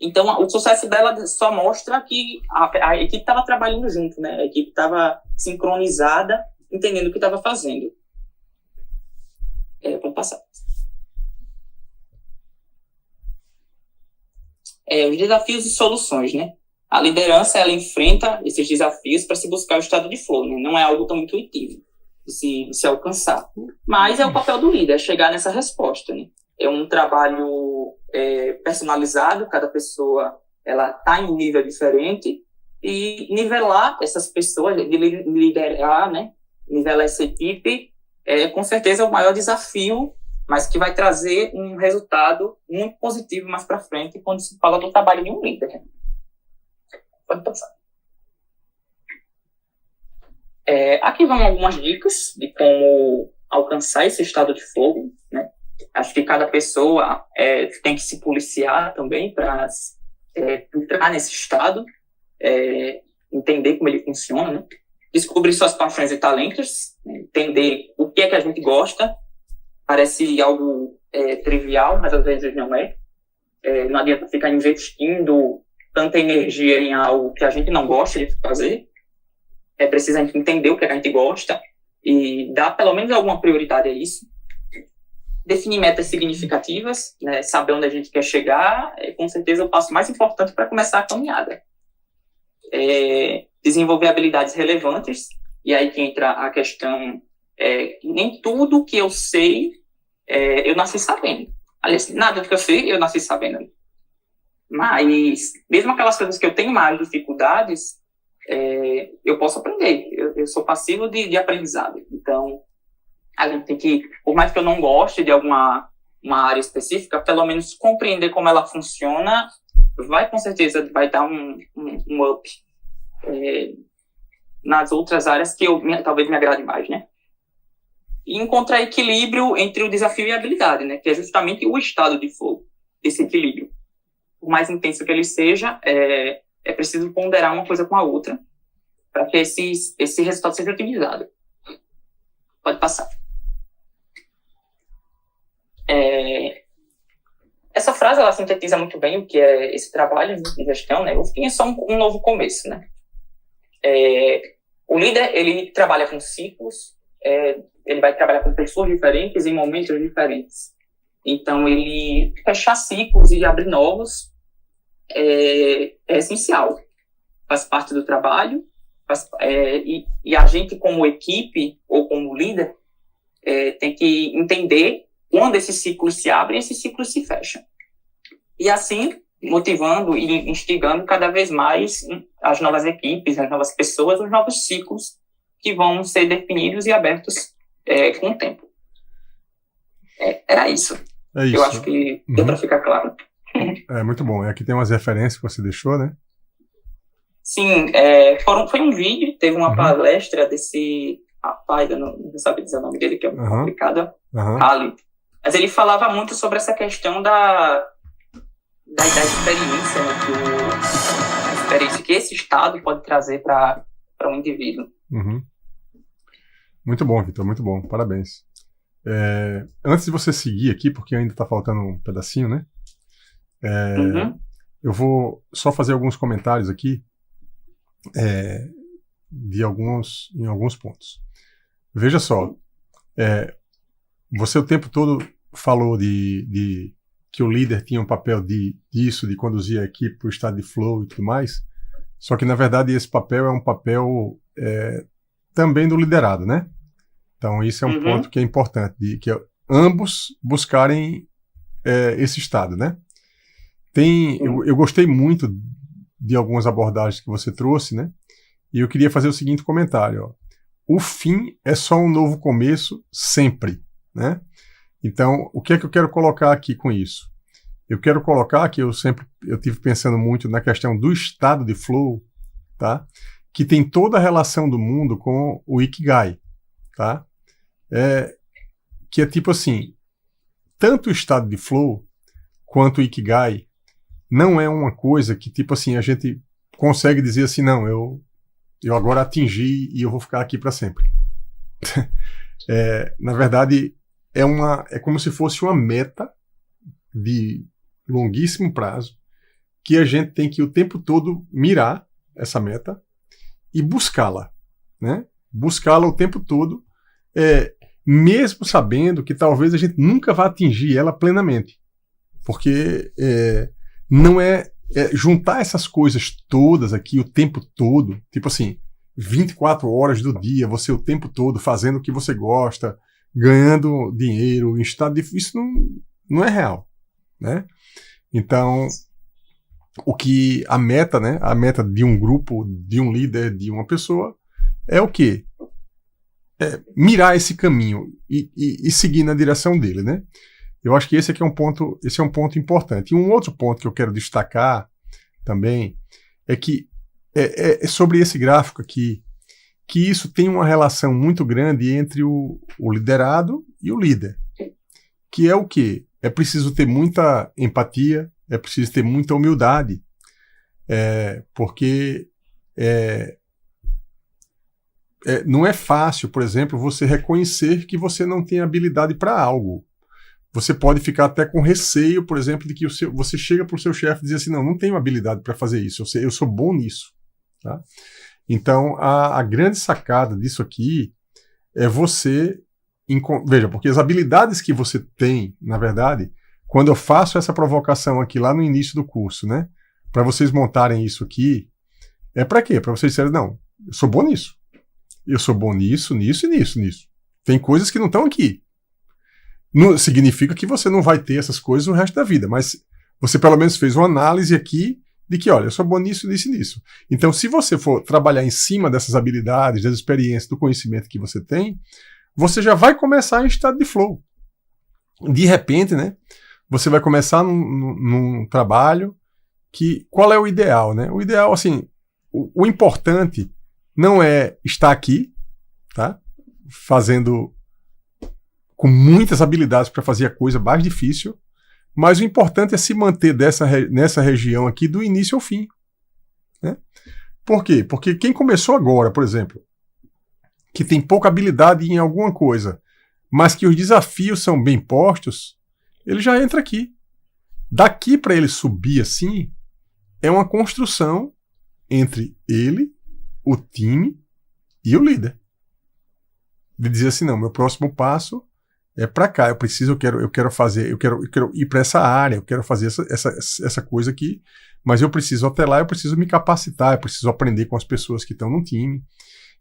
Então, o sucesso dela só mostra que a equipe estava trabalhando junto, né, a equipe estava sincronizada, entendendo o que estava fazendo. Pode passar. Os desafios e soluções, né? A liderança, ela enfrenta esses desafios para se buscar o estado de flow, né? Não é algo tão intuitivo de se alcançar. Mas é o papel do líder, chegar nessa resposta, né? É um trabalho personalizado, cada pessoa ela está em um nível diferente, e nivelar essas pessoas, liderar, né? Nivelar essa equipe, com certeza é o maior desafio, mas que vai trazer um resultado muito positivo mais para frente quando se fala do trabalho de um líder. Né? Pode passar. Aqui vão algumas dicas de como alcançar esse estado de flow, né? Acho que cada pessoa tem que se policiar também para entrar nesse estado, entender como ele funciona, né? Descobrir suas paixões e talentos, né? Entender o que é que a gente gosta. Parece algo trivial, mas às vezes não é. Não adianta ficar investindo tanta energia em algo que a gente não gosta de fazer. É preciso a gente entender o que a gente gosta e dar pelo menos alguma prioridade a isso. Definir metas significativas, né? Saber onde a gente quer chegar, é com certeza o passo mais importante para começar a caminhada. Desenvolver habilidades relevantes, e aí que entra a questão, nem tudo que eu sei, eu nasci sabendo. Aliás, nada do que eu sei, eu nasci sabendo. Mas, mesmo aquelas coisas que eu tenho mais dificuldades, eu posso aprender. Eu sou passivo de aprendizado. Então, a gente tem que, por mais que eu não goste de uma área específica, pelo menos compreender como ela funciona, com certeza vai dar um up nas outras áreas que talvez me agrade mais, né? E encontrar equilíbrio entre o desafio e a habilidade, né? Que é justamente o estado de flow, esse equilíbrio. Por mais intenso que ele seja, é preciso ponderar uma coisa com a outra para que esse resultado seja otimizado. Pode passar. Essa frase, ela sintetiza muito bem o que é esse trabalho de gestão, né? O fim é só um novo começo, né? O líder, ele trabalha com ciclos, ele vai trabalhar com pessoas diferentes em momentos diferentes. Então, ele fechar ciclos e abrir novos é essencial. Faz parte do trabalho, e a gente, como equipe ou como líder, tem que entender quando esses ciclos se abrem e esses ciclos se fecham. E assim, motivando e instigando cada vez mais as novas equipes, as novas pessoas, os novos ciclos que vão ser definidos e abertos com o tempo. Era isso. É isso. Eu acho que deu para ficar claro. Muito bom. Aqui tem umas referências que você deixou, né? Sim, foi um vídeo, teve uma palestra desse rapaz, eu não sabia dizer o nome dele, que é muito complicado, Ali. Mas ele falava muito sobre essa questão da experiência, né, a experiência que esse estado pode trazer para um indivíduo. Muito bom, Vitor, muito bom, parabéns. Antes de você seguir aqui, porque ainda está faltando um pedacinho, né? Eu vou só fazer alguns comentários aqui em alguns pontos. Veja só, você o tempo todo falou de que o líder tinha um papel disso, de conduzir a equipe para o estado de flow e tudo mais, só que na verdade esse papel é um papel também do liderado, né? Então isso é um ponto que é importante, que ambos buscarem esse estado, né? Eu gostei muito de algumas abordagens que você trouxe, né? E eu queria fazer o seguinte comentário, ó. O fim é só um novo começo sempre, né? Então, o que é que eu quero colocar aqui com isso? Eu quero colocar que eu tive pensando muito na questão do estado de flow, tá? Que tem toda a relação do mundo com o Ikigai, tá? Que é tipo assim, tanto o estado de flow quanto o Ikigai não é uma coisa que tipo assim a gente consegue dizer assim, não, eu agora atingi e eu vou ficar aqui para sempre. Na verdade, é como se fosse uma meta de longuíssimo prazo que a gente tem que o tempo todo mirar essa meta e buscá-la, né? Buscá-la o tempo todo. mesmo sabendo que talvez a gente nunca vá atingir ela plenamente. Porque não juntar essas coisas todas aqui o tempo todo, tipo assim, 24 horas do dia, você o tempo todo fazendo o que você gosta, ganhando dinheiro, em estado de... Isso não é real, né? Então, o que a meta, né? A meta de um grupo, de um líder, de uma pessoa, é o quê? Mirar esse caminho e seguir na direção dele, né? Eu acho que esse é um ponto importante. E um outro ponto que eu quero destacar também é que sobre esse gráfico aqui, que isso tem uma relação muito grande entre o liderado e o líder. Que é o quê? É preciso ter muita empatia, é preciso ter muita humildade, porque não é fácil, por exemplo, você reconhecer que você não tem habilidade para algo. Você pode ficar até com receio, por exemplo, de que você chega para o seu chefe e diz assim, não tenho habilidade para fazer isso, eu sou bom nisso. Tá? Então, a grande sacada disso aqui é você... Veja, porque as habilidades que você tem, na verdade, quando eu faço essa provocação aqui lá no início do curso, né, para vocês montarem isso aqui, é para quê? Para vocês disserem, não, eu sou bom nisso. Eu sou bom nisso, nisso e nisso. Tem coisas que não estão aqui. Não significa que você não vai ter essas coisas o resto da vida, mas você pelo menos fez uma análise aqui de que, olha, eu sou bom nisso, nisso e nisso. Então, se você for trabalhar em cima dessas habilidades, das experiências, do conhecimento que você tem, você já vai começar em estado de flow. De repente, né, você vai começar num trabalho que... Qual é o ideal, né? O ideal, assim, o importante não é estar aqui, tá? Fazendo com muitas habilidades para fazer a coisa mais difícil, mas o importante é se manter nessa região aqui do início ao fim. Né? Por quê? Porque quem começou agora, por exemplo, que tem pouca habilidade em alguma coisa, mas que os desafios são bem postos, ele já entra aqui. Daqui para ele subir assim, é uma construção entre ele, o time e o líder. De dizer assim, não, meu próximo passo é para cá, eu quero ir para essa área, eu quero fazer essa coisa aqui, mas eu preciso até lá, eu preciso me capacitar, eu preciso aprender com as pessoas que estão no time.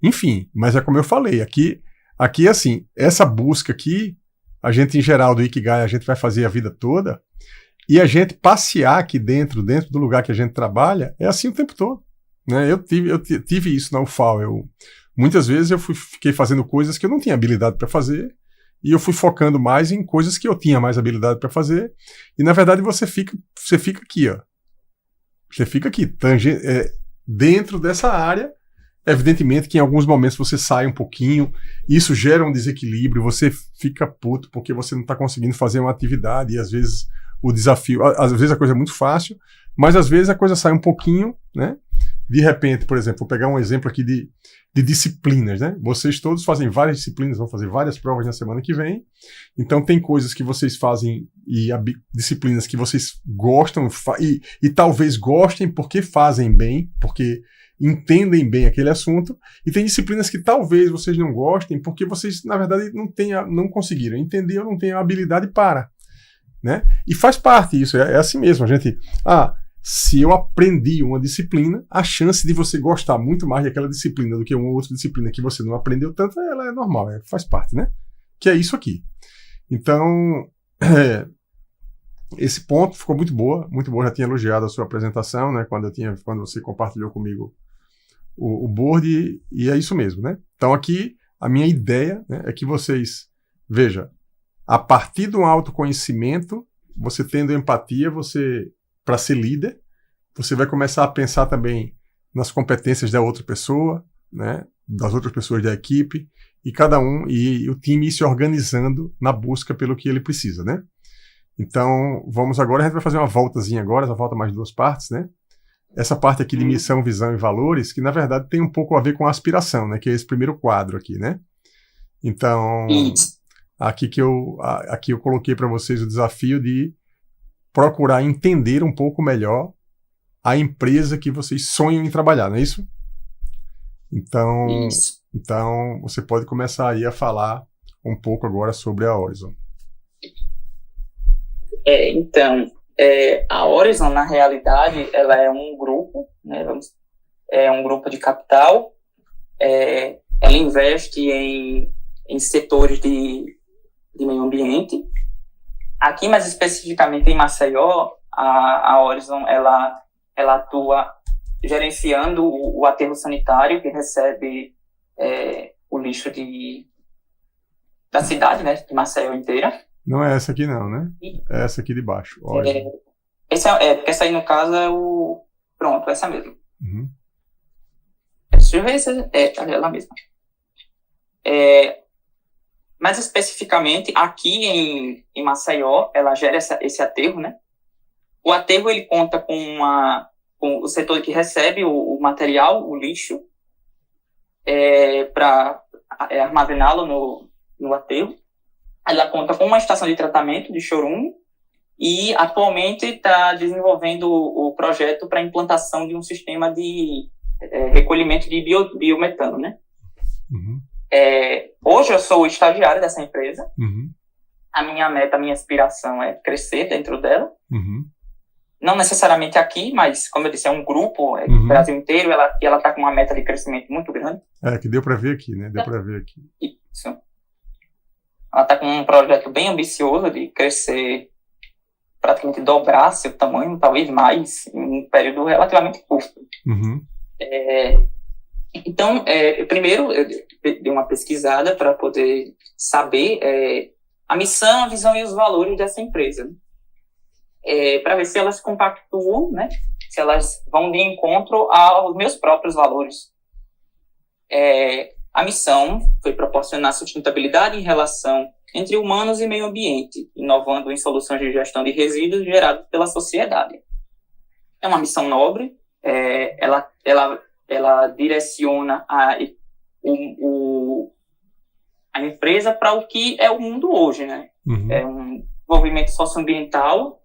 Enfim, mas é como eu falei, aqui assim, essa busca aqui, a gente em geral do Ikigai, a gente vai fazer a vida toda, e a gente passear aqui dentro do lugar que a gente trabalha, é assim o tempo todo. Né? Eu tive isso na UFAL, muitas vezes eu fiquei fazendo coisas que eu não tinha habilidade para fazer, e eu fui focando mais em coisas que eu tinha mais habilidade para fazer, e na verdade você fica aqui, ó. Você fica aqui, dentro dessa área. Evidentemente que em alguns momentos você sai um pouquinho, isso gera um desequilíbrio, você fica puto porque você não está conseguindo fazer uma atividade, e às vezes o desafio, às vezes a coisa é muito fácil, mas às vezes a coisa sai um pouquinho, né? De repente, por exemplo, vou pegar um exemplo aqui de disciplinas, né? Vocês todos fazem várias disciplinas, vão fazer várias provas na semana que vem, então tem coisas que vocês fazem e disciplinas que vocês gostam e talvez gostem porque fazem bem, porque entendem bem aquele assunto, e tem disciplinas que talvez vocês não gostem porque vocês, na verdade, não conseguiram entender ou não têm a habilidade para. Né? E faz parte isso, é assim mesmo. A gente, se eu aprendi uma disciplina, a chance de você gostar muito mais daquela disciplina do que uma outra disciplina que você não aprendeu tanto, ela é normal, faz parte, né? Que é isso aqui. Então, esse ponto ficou muito boa, já tinha elogiado a sua apresentação, né? Quando você compartilhou comigo o board, e é isso mesmo, né? Então aqui, a minha ideia, né, é que vocês, veja, a partir do autoconhecimento, você tendo empatia, para ser líder, você vai começar a pensar também nas competências da outra pessoa, né, das outras pessoas da equipe, e cada um, e o time ir se organizando na busca pelo que ele precisa, né? Então, vamos agora, a gente vai fazer uma voltazinha agora, essa volta mais de 2 partes, né? Essa parte aqui de missão, visão e valores, que na verdade tem um pouco a ver com a aspiração, né? Que é esse primeiro quadro aqui, né? Então, aqui eu coloquei para vocês o desafio de procurar entender um pouco melhor a empresa que vocês sonham em trabalhar, não é isso? Então você pode começar aí a falar um pouco agora sobre a Horizon. Então, a Horizon, na realidade, ela é um grupo, né, é um grupo de capital. Ela investe em setores de meio ambiente. Aqui, mais especificamente em Maceió, a Horizon ela atua gerenciando o aterro sanitário que recebe o lixo da cidade, né, de Maceió inteira. Não é essa aqui não, né? É essa aqui de baixo. Porque essa aí, no caso, é o... Pronto, essa mesmo. Uhum. Deixa eu ver se é ela mesma. Mais especificamente, aqui em Maceió, ela gera esse aterro, né? O aterro, ele conta com o setor que recebe o material, o lixo, para armazená-lo no aterro. Ela conta com uma estação de tratamento de chorume e atualmente está desenvolvendo o projeto para a implantação de um sistema de recolhimento de biometano, né? Uhum. Hoje eu sou estagiário dessa empresa. Uhum. A minha meta, a minha aspiração é crescer dentro dela. Uhum. Não necessariamente aqui, mas, como eu disse, é um grupo, Uhum. do Brasil inteiro, e ela está com uma meta de crescimento muito grande. Que deu para ver aqui, né? Deu para ver aqui. Isso. Ela está com um projeto bem ambicioso de crescer, praticamente dobrar seu tamanho, talvez mais, em um período relativamente curto. Uhum. Então, primeiro, eu dei uma pesquisada para poder saber a missão, a visão e os valores dessa empresa. Para ver se elas compactuam, né? Se elas vão de encontro aos meus próprios valores. A missão foi proporcionar sustentabilidade em relação entre humanos e meio ambiente, inovando em soluções de gestão de resíduos gerados pela sociedade. É uma missão nobre, ela direciona a empresa para o que é o mundo hoje, né? Uhum. É um desenvolvimento socioambiental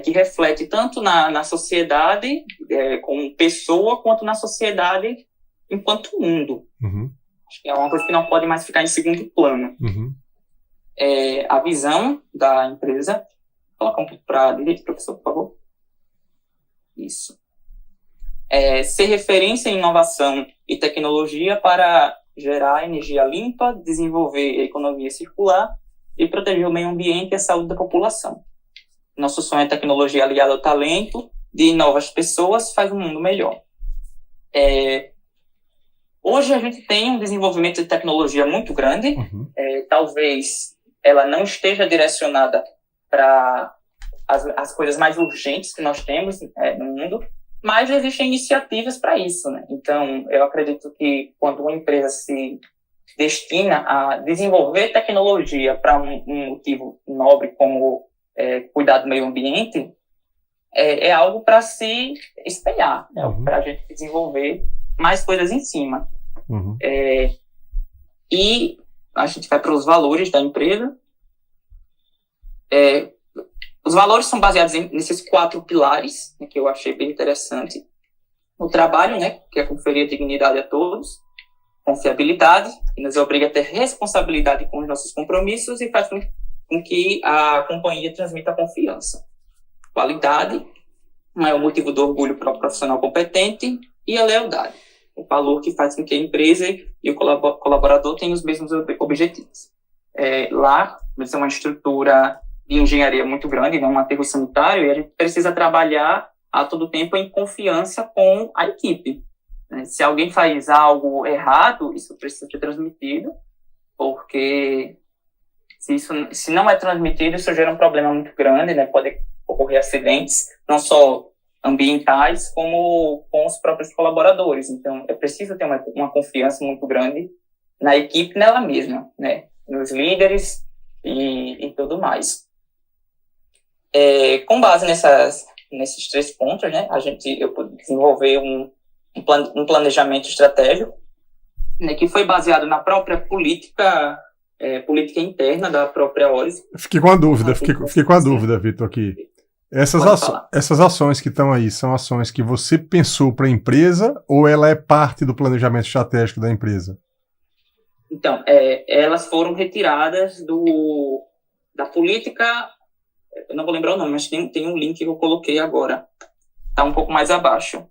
que reflete tanto na sociedade como pessoa, quanto na sociedade enquanto mundo. Uhum. Acho que é uma coisa que não pode mais ficar em segundo plano. Uhum. A visão da empresa... Vou colocar um pouco para a direita, professor, por favor. Isso. Ser referência em inovação e tecnologia para gerar energia limpa, desenvolver a economia circular e proteger o meio ambiente e a saúde da população. Nosso sonho é tecnologia aliada ao talento de novas pessoas, faz um mundo melhor. Hoje a gente tem um desenvolvimento de tecnologia muito grande. Uhum. Talvez ela não esteja direcionada para as coisas mais urgentes que nós temos no mundo, mas existem iniciativas para isso, né? Então, eu acredito que quando uma empresa se destina a desenvolver tecnologia para um motivo nobre como cuidar do meio ambiente, é algo para se espelhar, né? Uhum. Para a gente desenvolver mais coisas em cima. Uhum. E a gente vai para os valores da empresa. Os valores são baseados nesses 4 pilares, né, que eu achei bem interessante. O trabalho, né, que é conferir dignidade a todos. Confiabilidade, que nos obriga a ter responsabilidade com os nossos compromissos e faz com que a companhia transmita confiança. Qualidade, é o motivo do orgulho para o profissional competente. E a lealdade, o valor que faz com que a empresa e o colaborador tenham os mesmos objetivos. Lá, vai ser uma estrutura de engenharia muito grande, né, um aterro sanitário, e a gente precisa trabalhar a todo tempo em confiança com a equipe. Se alguém faz algo errado, isso precisa ser transmitido, porque se não é transmitido, isso gera um problema muito grande, né? Pode ocorrer acidentes, não só ambientais, como com os próprios colaboradores. Então, é preciso ter uma confiança muito grande na equipe, nela mesma, né? Nos líderes e tudo mais. Com base nesses 3 pontos, né? Eu pude desenvolver um planejamento estratégico, né, que foi baseado na própria política interna da própria Horizon. Fiquei com a dúvida, Vitor, aqui. Essas ações que estão aí são ações que você pensou para a empresa ou ela é parte do planejamento estratégico da empresa? Então, elas foram retiradas da política, eu não vou lembrar o nome, mas tem um link que eu coloquei agora, está um pouco mais abaixo.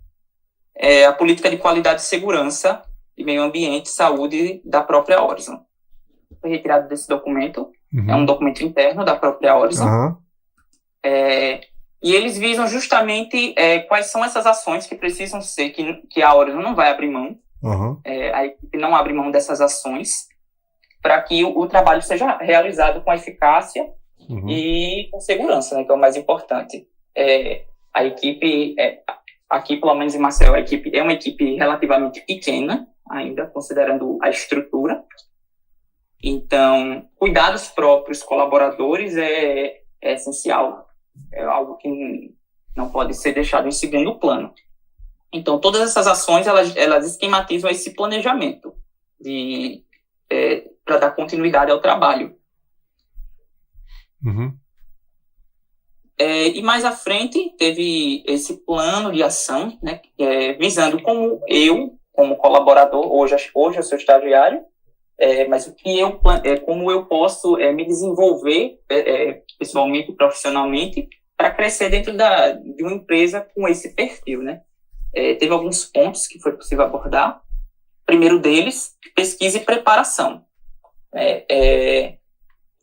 A política de qualidade e segurança e meio ambiente e saúde da própria Horizon. Foi retirado desse documento, é um documento interno da própria Horizon. E eles visam justamente quais são essas ações que precisam ser, que a Horizon não vai abrir mão, a equipe não abre mão dessas ações, para que o trabalho seja realizado com eficácia e com segurança, né, que é o mais importante. A equipe, aqui pelo menos em Maceió, a equipe é uma equipe relativamente pequena, ainda considerando a estrutura. Então, cuidar dos próprios colaboradores é essencial. É algo que não pode ser deixado em segundo plano. Então, todas essas ações, elas esquematizam esse planejamento para dar continuidade ao trabalho. E mais à frente, teve esse plano de ação, né, visando como eu, como colaborador, hoje eu sou estagiário, mas como eu posso me desenvolver pessoalmente e profissionalmente para crescer dentro de uma empresa com esse perfil, né? Teve alguns pontos que foi possível abordar. Primeiro deles, pesquisa e preparação.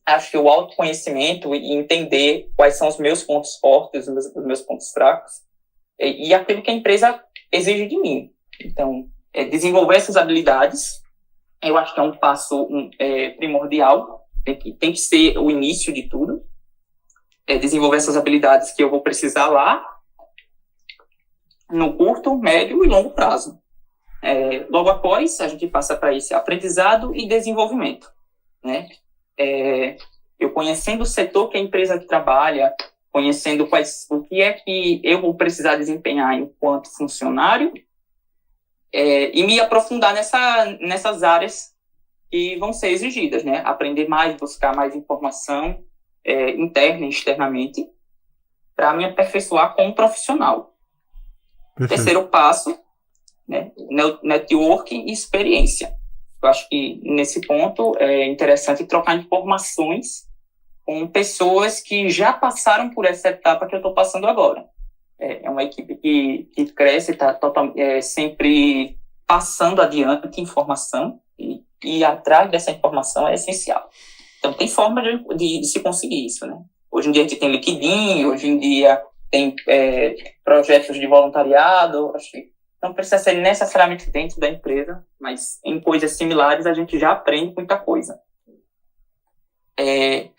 Acho que o autoconhecimento e entender quais são os meus pontos fortes, os meus pontos fracos, e aquilo que a empresa exige de mim. Então, desenvolver essas habilidades, eu acho que é um passo primordial, tem que ser o início de tudo. Desenvolver essas habilidades que eu vou precisar lá, no curto, médio e longo prazo. Logo após, a gente passa para esse aprendizado e desenvolvimento, né? Eu conhecendo o setor que a empresa trabalha, conhecendo o que é que eu vou precisar desempenhar enquanto funcionário, e me aprofundar nessas áreas que vão ser exigidas, né? Aprender mais, buscar mais informação interna e externamente, para me aperfeiçoar como profissional. Perfeito. Terceiro passo, né? Networking e experiência. Eu acho que, nesse ponto, é interessante trocar informações com pessoas que já passaram por essa etapa que eu estou passando agora. É uma equipe que cresce, está sempre passando adiante informação, e ir atrás dessa informação é essencial. Então, tem forma de se conseguir isso, né? Hoje em dia a gente tem LinkedIn, hoje em dia tem projetos de voluntariado, acho que não precisa ser necessariamente dentro da empresa, mas em coisas similares a gente já aprende muita coisa.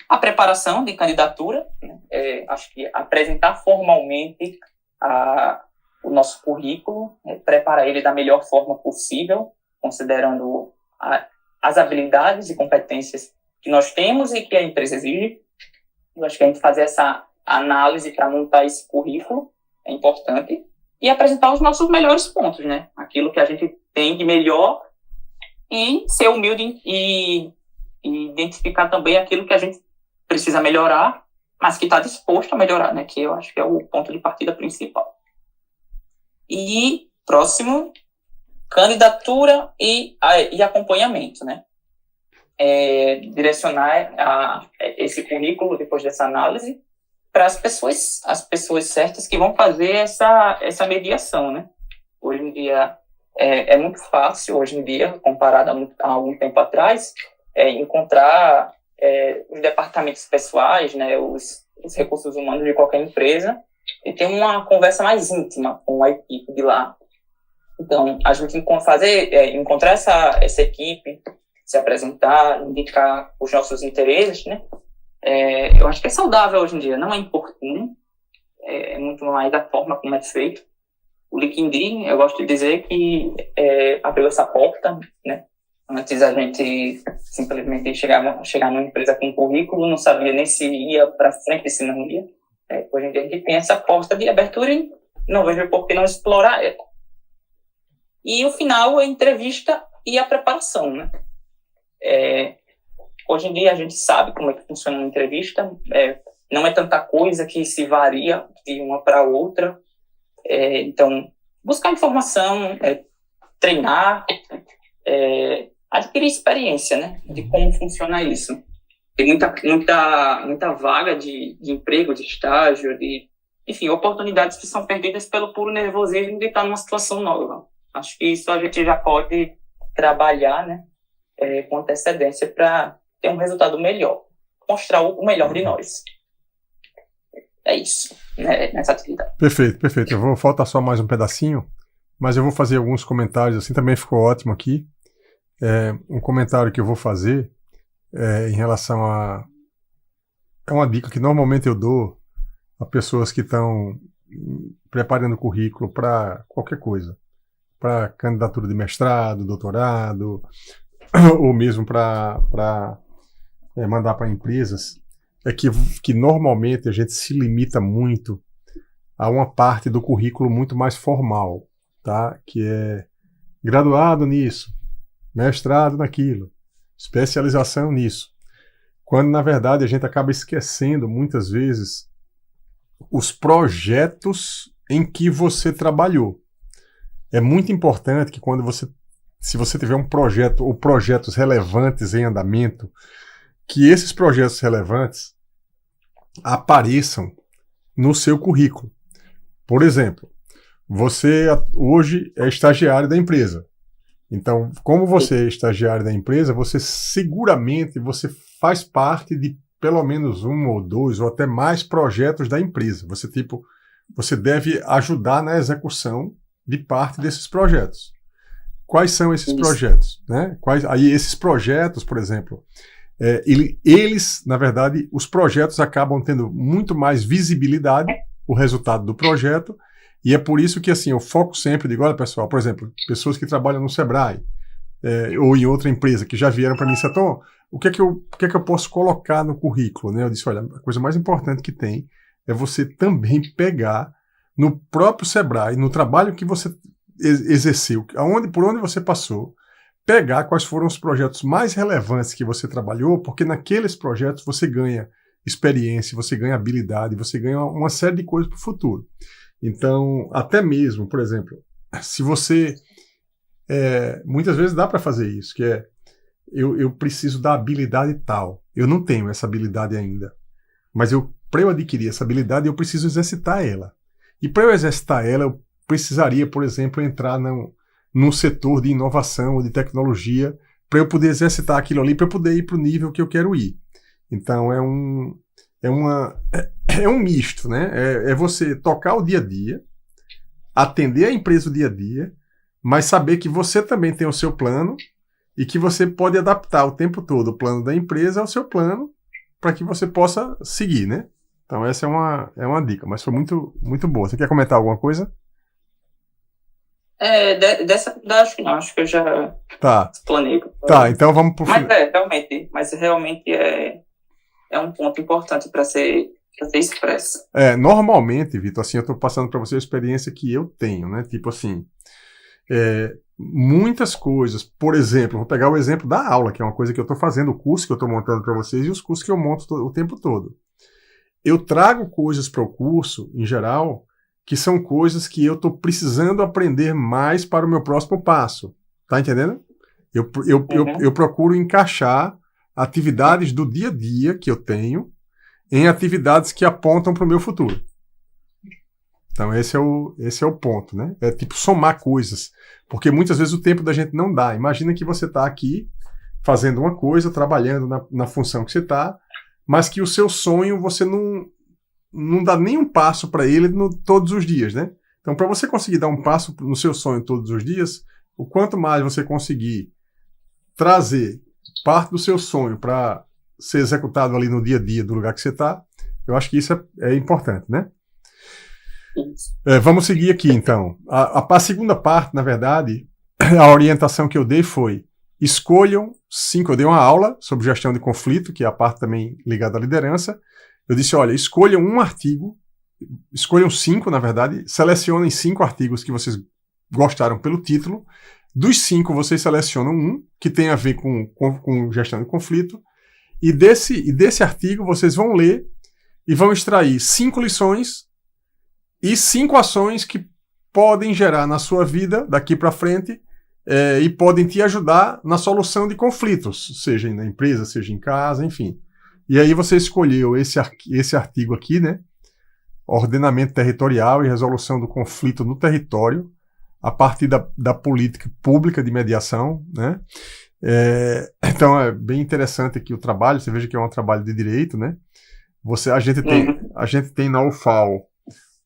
A preparação de candidatura, né? Acho que apresentar formalmente o nosso currículo, preparar ele da melhor forma possível, considerando as habilidades e competências que nós temos e que a empresa exige. Eu acho que a gente fazer essa análise para montar esse currículo é importante. E apresentar os nossos melhores pontos, né? Aquilo que a gente tem de melhor, e ser humilde e identificar também aquilo que a gente precisa melhorar, mas que está disposto a melhorar, né? Que eu acho que é o ponto de partida principal. E próximo, candidatura e acompanhamento, né? Direcionar esse currículo, depois dessa análise, para as pessoas certas que vão fazer essa mediação, né? Hoje em dia é muito fácil, hoje em dia, comparado a algum tempo atrás, encontrar os departamentos pessoais, né, os recursos humanos de qualquer empresa, e ter uma conversa mais íntima com a equipe de lá. Então, a gente encontrar essa equipe, se apresentar, indicar os nossos interesses, né? Eu acho que é saudável hoje em dia, não é importuno, é muito mais da forma como é feito. O LinkedIn, eu gosto de dizer que abriu essa porta, né? Antes a gente simplesmente chegava numa empresa com um currículo, não sabia nem se ia para frente, se não ia. Hoje em dia a gente tem essa porta de abertura e não vejo por que não explorar ela. E o final é a entrevista e a preparação, né? Hoje em dia a gente sabe como é que funciona uma entrevista, não é tanta coisa que se varia de uma para outra. Então, buscar informação, treinar. adquirir experiência, né, de como funciona isso. Tem muita vaga de emprego, de estágio, enfim, oportunidades que são perdidas pelo puro nervosismo de estar numa situação nova. Acho que isso a gente já pode trabalhar, né, com antecedência para ter um resultado melhor, mostrar o melhor de nós. É isso, né, nessa atividade. Perfeito. Eu vou faltar só mais um pedacinho, mas eu vou fazer alguns comentários, assim, também ficou ótimo aqui. Um comentário que eu vou fazer em relação a... É uma dica que normalmente eu dou a pessoas que estão preparando o currículo para qualquer coisa, para candidatura de mestrado, doutorado, ou mesmo para mandar para empresas, é que normalmente a gente se limita muito a uma parte do currículo muito mais formal, tá? Que é graduado nisso, mestrado naquilo, especialização nisso. Quando, na verdade, a gente acaba esquecendo, muitas vezes, os projetos em que você trabalhou. É muito importante que se você tiver um projeto ou projetos relevantes em andamento, que esses projetos relevantes apareçam no seu currículo. Por exemplo, você hoje é estagiário da empresa. Então, como você é estagiário da empresa, você seguramente faz parte de pelo menos um ou dois ou até mais projetos da empresa. Você deve ajudar na execução de parte desses projetos. Quais são esses projetos? Né? Aí esses projetos, por exemplo, eles, na verdade, os projetos acabam tendo muito mais visibilidade, o resultado do projeto, e é por isso que, assim, eu foco sempre, digo, olha, pessoal, por exemplo, pessoas que trabalham no Sebrae, ou em outra empresa, que já vieram para mim e disseram, Tom, o que é que eu posso colocar no currículo? Né? Eu disse, olha, a coisa mais importante que tem é você também pegar no próprio Sebrae, no trabalho que você exerceu, por onde você passou, pegar quais foram os projetos mais relevantes que você trabalhou, porque naqueles projetos você ganha experiência, você ganha habilidade, você ganha uma série de coisas para o futuro. Então, até mesmo, por exemplo, se você... muitas vezes dá para fazer isso, que eu preciso da habilidade tal. Eu não tenho essa habilidade ainda, mas para eu adquirir essa habilidade, eu preciso exercitar ela. E para eu exercitar ela, eu precisaria, por exemplo, entrar num setor de inovação ou de tecnologia, para eu poder exercitar aquilo ali, para eu poder ir para o nível que eu quero ir. Então, é um misto, né? É você tocar o dia a dia, atender a empresa o dia a dia, mas saber que você também tem o seu plano e que você pode adaptar o tempo todo o plano da empresa ao seu plano para que você possa seguir, né? Então essa é uma dica, mas foi muito, muito boa. Você quer comentar alguma coisa? Dessa acho que não, acho que eu já planejei. Tá, então vamos pro final. Mas realmente é um ponto importante para ser expresso. Normalmente, Vitor, assim, eu estou passando para você a experiência que eu tenho, né? Tipo assim, muitas coisas, por exemplo, vou pegar o exemplo da aula, que é uma coisa que eu estou fazendo, o curso que eu estou montando para vocês e os cursos que eu monto o tempo todo. Eu trago coisas para o curso, em geral, que são coisas que eu estou precisando aprender mais para o meu próximo passo. Tá entendendo? Eu procuro encaixar atividades do dia a dia que eu tenho em atividades que apontam para o meu futuro. Então esse é o ponto, né? É tipo somar coisas. Porque muitas vezes o tempo da gente não dá. Imagina que você está aqui fazendo uma coisa, trabalhando na função que você está, mas que o seu sonho você não dá nenhum passo para ele todos os dias, né? Então, para você conseguir dar um passo no seu sonho todos os dias, o quanto mais você conseguir trazer parte do seu sonho para ser executado ali no dia a dia do lugar que você está, eu acho que isso é importante, né? Vamos seguir aqui, então. A segunda parte, na verdade, a orientação que eu dei foi escolham 5. Eu dei uma aula sobre gestão de conflito, que é a parte também ligada à liderança. Eu disse, olha, escolham um artigo, escolham 5, na verdade, selecionem 5 artigos que vocês gostaram pelo título. Dos 5, vocês selecionam um que tem a ver com gestão de conflito. E desse artigo, vocês vão ler e vão extrair 5 lições e 5 ações que podem gerar na sua vida, daqui para frente, e podem te ajudar na solução de conflitos, seja na empresa, seja em casa, enfim. E aí você escolheu esse artigo aqui, né? Ordenamento territorial e resolução do conflito no território, a partir da política pública de mediação, né? Então é bem interessante aqui o trabalho, você veja que é um trabalho de direito, né? A gente tem na UFAL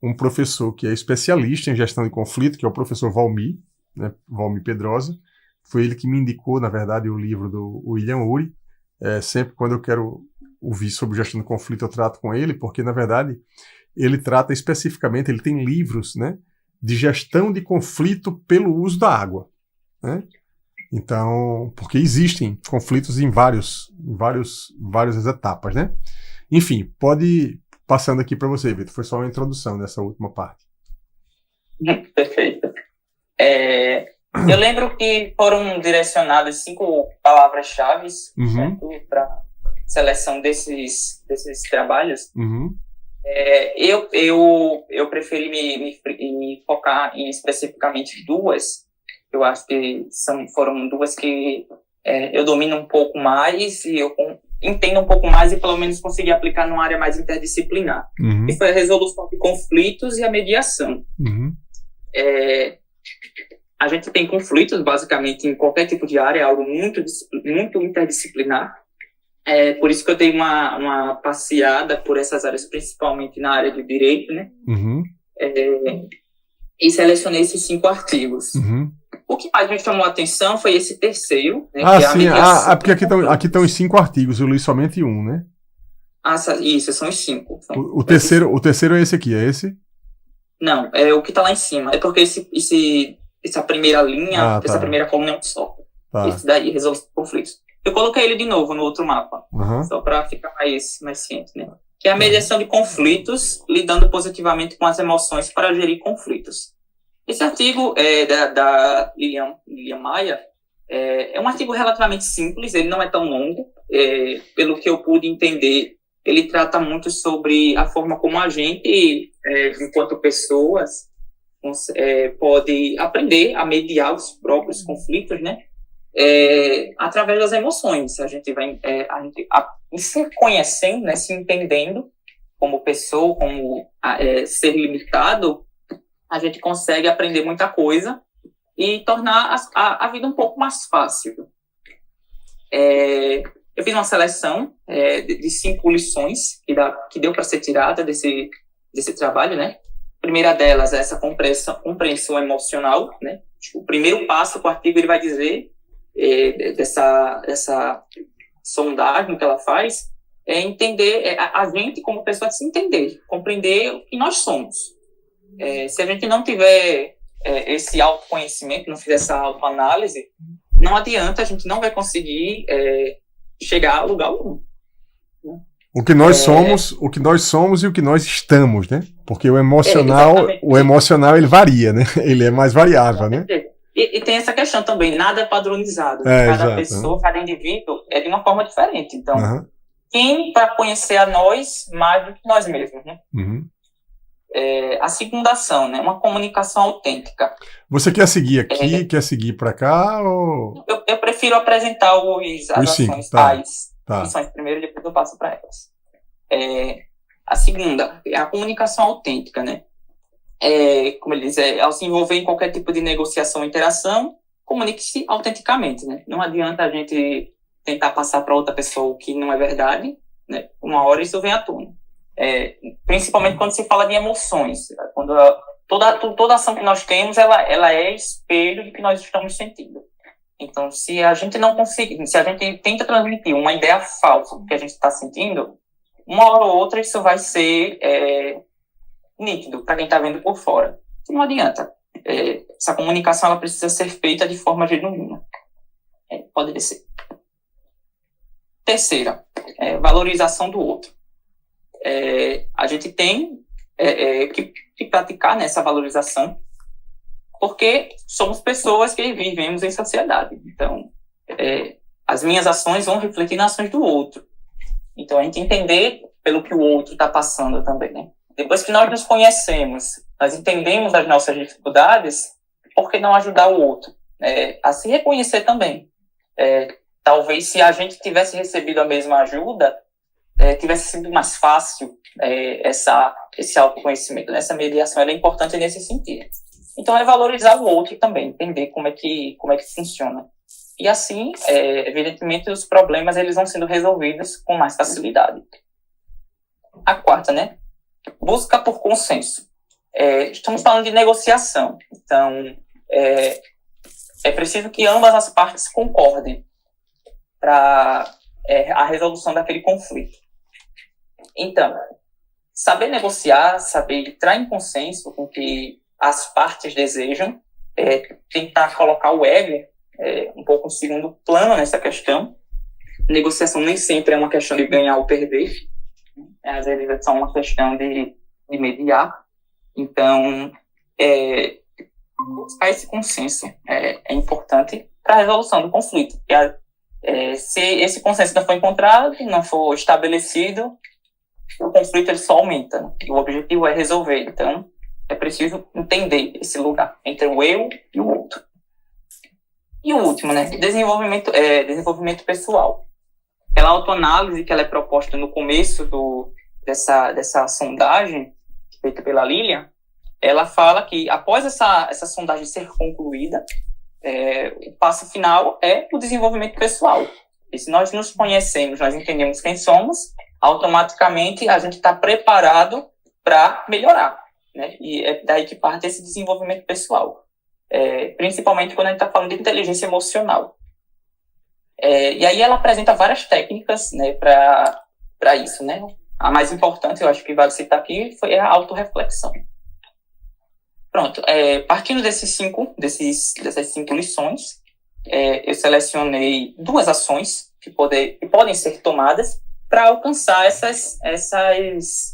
um professor que é especialista em gestão de conflito, que é o professor Valmir, né? Valmir Pedrosa. Foi ele que me indicou, na verdade, o livro do William Ury. Sempre quando eu quero ouvir sobre gestão de conflito, eu trato com ele, porque, na verdade, ele trata especificamente, ele tem livros, né, de gestão de conflito pelo uso da água, né? Então, porque existem conflitos em várias etapas, né? Enfim, pode ir passando aqui para você, Vitor. Foi só uma introdução dessa última parte. Perfeito. Eu lembro que foram direcionadas 5 palavras-chave para seleção desses trabalhos. Eu preferi me focar em especificamente 2. Eu acho que foram 2 que eu domino um pouco mais e eu entendo um pouco mais e pelo menos consegui aplicar numa área mais interdisciplinar. Que foi a resolução de conflitos e a mediação. A gente tem conflitos, basicamente, em qualquer tipo de área, é algo muito interdisciplinar. Por isso que eu dei uma passeada por essas áreas, principalmente na área de direito, né? E selecionei esses 5 artigos. O que mais me chamou a atenção foi esse terceiro, né? Que é a mediação. Porque aqui estão os 5 artigos, eu li somente um, né? Isso, são os 5. O terceiro é esse aqui, é esse? Não, é o que está lá em cima. É porque essa primeira linha, essa primeira coluna é um só. Esse daí, resolução de conflitos. Eu coloquei ele de novo no outro mapa, só para ficar mais ciente, né? Que é a mediação de conflitos, lidando positivamente com as emoções para gerir conflitos. Esse artigo da Lilian Maia é um artigo relativamente simples, ele não é tão longo. Pelo que eu pude entender, ele trata muito sobre a forma como a gente, enquanto pessoas, pode aprender a mediar os próprios conflitos, né? Através das emoções. A gente vai se conhecendo, né, se entendendo como pessoa, como ser limitado, a gente consegue aprender muita coisa e tornar a vida um pouco mais fácil. Eu fiz uma seleção de 5 lições que deu para ser tirada desse trabalho, né? A primeira delas é essa compreensão emocional, né? O primeiro passo que o artigo ele vai dizer dessa sondagem que ela faz é entender a gente como pessoa, se entender, compreender o que nós somos. Se a gente não tiver esse autoconhecimento, não fizer essa autoanálise, não adianta, a gente não vai conseguir chegar a lugar algum. O que nós somos e o que nós estamos, né? Porque o emocional ele varia, né? Ele é mais variável, né? E tem essa questão também, nada é padronizado. Cada pessoa, cada indivíduo é de uma forma diferente. Então, quem vai conhecer a nós mais do que nós mesmos, né? A segunda ação, né? Uma comunicação autêntica. Você quer seguir aqui, quer seguir para cá? Ou... Eu prefiro apresentar as ações, ações primeiro, depois eu passo para elas. A segunda é a comunicação autêntica, né? Como ele diz, ao se envolver em qualquer tipo de negociação ou interação, comunique-se autenticamente, né? Não adianta a gente tentar passar para outra pessoa o que não é verdade, né? Uma hora isso vem à tona. Principalmente quando se fala de emoções, quando toda ação que nós temos, ela é espelho do que nós estamos sentindo. Então, se a gente não consegue, se a gente tenta transmitir uma ideia falsa do que a gente está sentindo, uma hora ou outra isso vai ser nítido para quem está vendo por fora. Não adianta. Essa comunicação ela precisa ser feita de forma genuína. Pode descer. Terceira, valorização do outro. A gente tem que praticar nessa valorização, porque somos pessoas que vivemos em sociedade. Então, as minhas ações vão refletir nas ações do outro. Então, a gente entender pelo que o outro está passando também, né? Depois que nós nos conhecemos, nós entendemos as nossas dificuldades, por que não ajudar o outro? a se reconhecer também. Talvez se a gente tivesse recebido a mesma ajuda, tivesse sido mais fácil esse autoconhecimento, essa mediação, ela é importante nesse sentido. Então, é valorizar o outro também, entender como é que funciona. E assim, evidentemente, os problemas eles vão sendo resolvidos com mais facilidade. A quarta, né? Busca por consenso. Estamos falando de negociação. Então, é preciso que ambas as partes concordem para a resolução daquele conflito. Então, saber negociar, saber entrar em consenso com o que as partes desejam, tentar colocar o ego um pouco em segundo plano nessa questão. Negociação nem sempre é uma questão de ganhar ou perder, às vezes é só uma questão de mediar. Então, buscar esse consenso é importante para a resolução do conflito. Se esse consenso não for encontrado, não for estabelecido, o conflito ele só aumenta, né? E o objetivo é resolver. Então, é preciso entender esse lugar entre o eu e o outro. E o último, né? Desenvolvimento pessoal. Aquela autoanálise que ela é proposta no começo dessa sondagem, feita pela Lilian, ela fala que após essa sondagem ser concluída, o passo final é o desenvolvimento pessoal. E se nós nos conhecemos, nós entendemos quem somos, automaticamente a gente está preparado para melhorar, né? E é daí que parte esse desenvolvimento pessoal, principalmente quando a gente está falando de inteligência emocional. E aí ela apresenta várias técnicas, né, para isso, né? A mais importante, eu acho que vale citar aqui, foi a autorreflexão. Pronto, partindo dessas cinco lições, eu selecionei 2 ações que podem ser tomadas para alcançar essas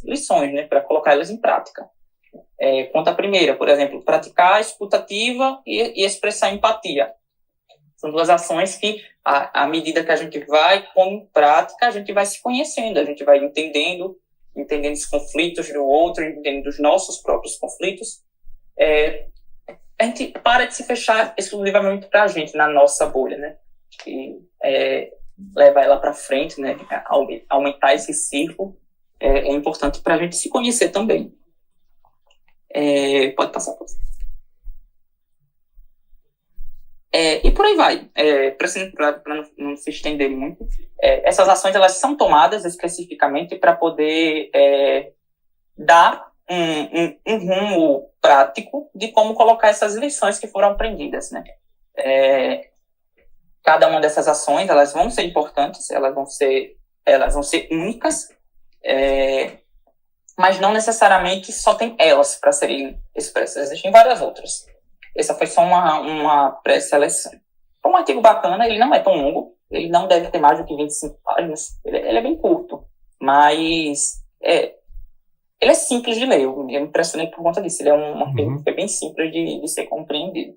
lições, né, para colocá-las em prática. Quanto à primeira, por exemplo, praticar a escuta ativa e expressar empatia. São 2 ações que, à medida que a gente vai pondo em prática, a gente vai se conhecendo, a gente vai entendendo os conflitos do outro, entendendo os nossos próprios conflitos. A gente para de se fechar exclusivamente para a gente, na nossa bolha, né? E levar ela para frente, né? Aumentar esse círculo é importante para a gente se conhecer também. Pode passar por você. E por aí vai, para não se estender muito. Essas ações elas são tomadas especificamente para poder dar um rumo prático de como colocar essas lições que foram aprendidas, né? Cada uma dessas ações elas vão ser importantes, elas vão ser únicas, mas não necessariamente só tem elas para serem expressas. Existem várias outras. Essa foi só uma pré-seleção. É um artigo bacana, ele não é tão longo, ele não deve ter mais do que 25 páginas, ele é bem curto, mas ele é simples de ler, eu me impressionei por conta disso, ele é um artigo que é bem simples de ser compreendido.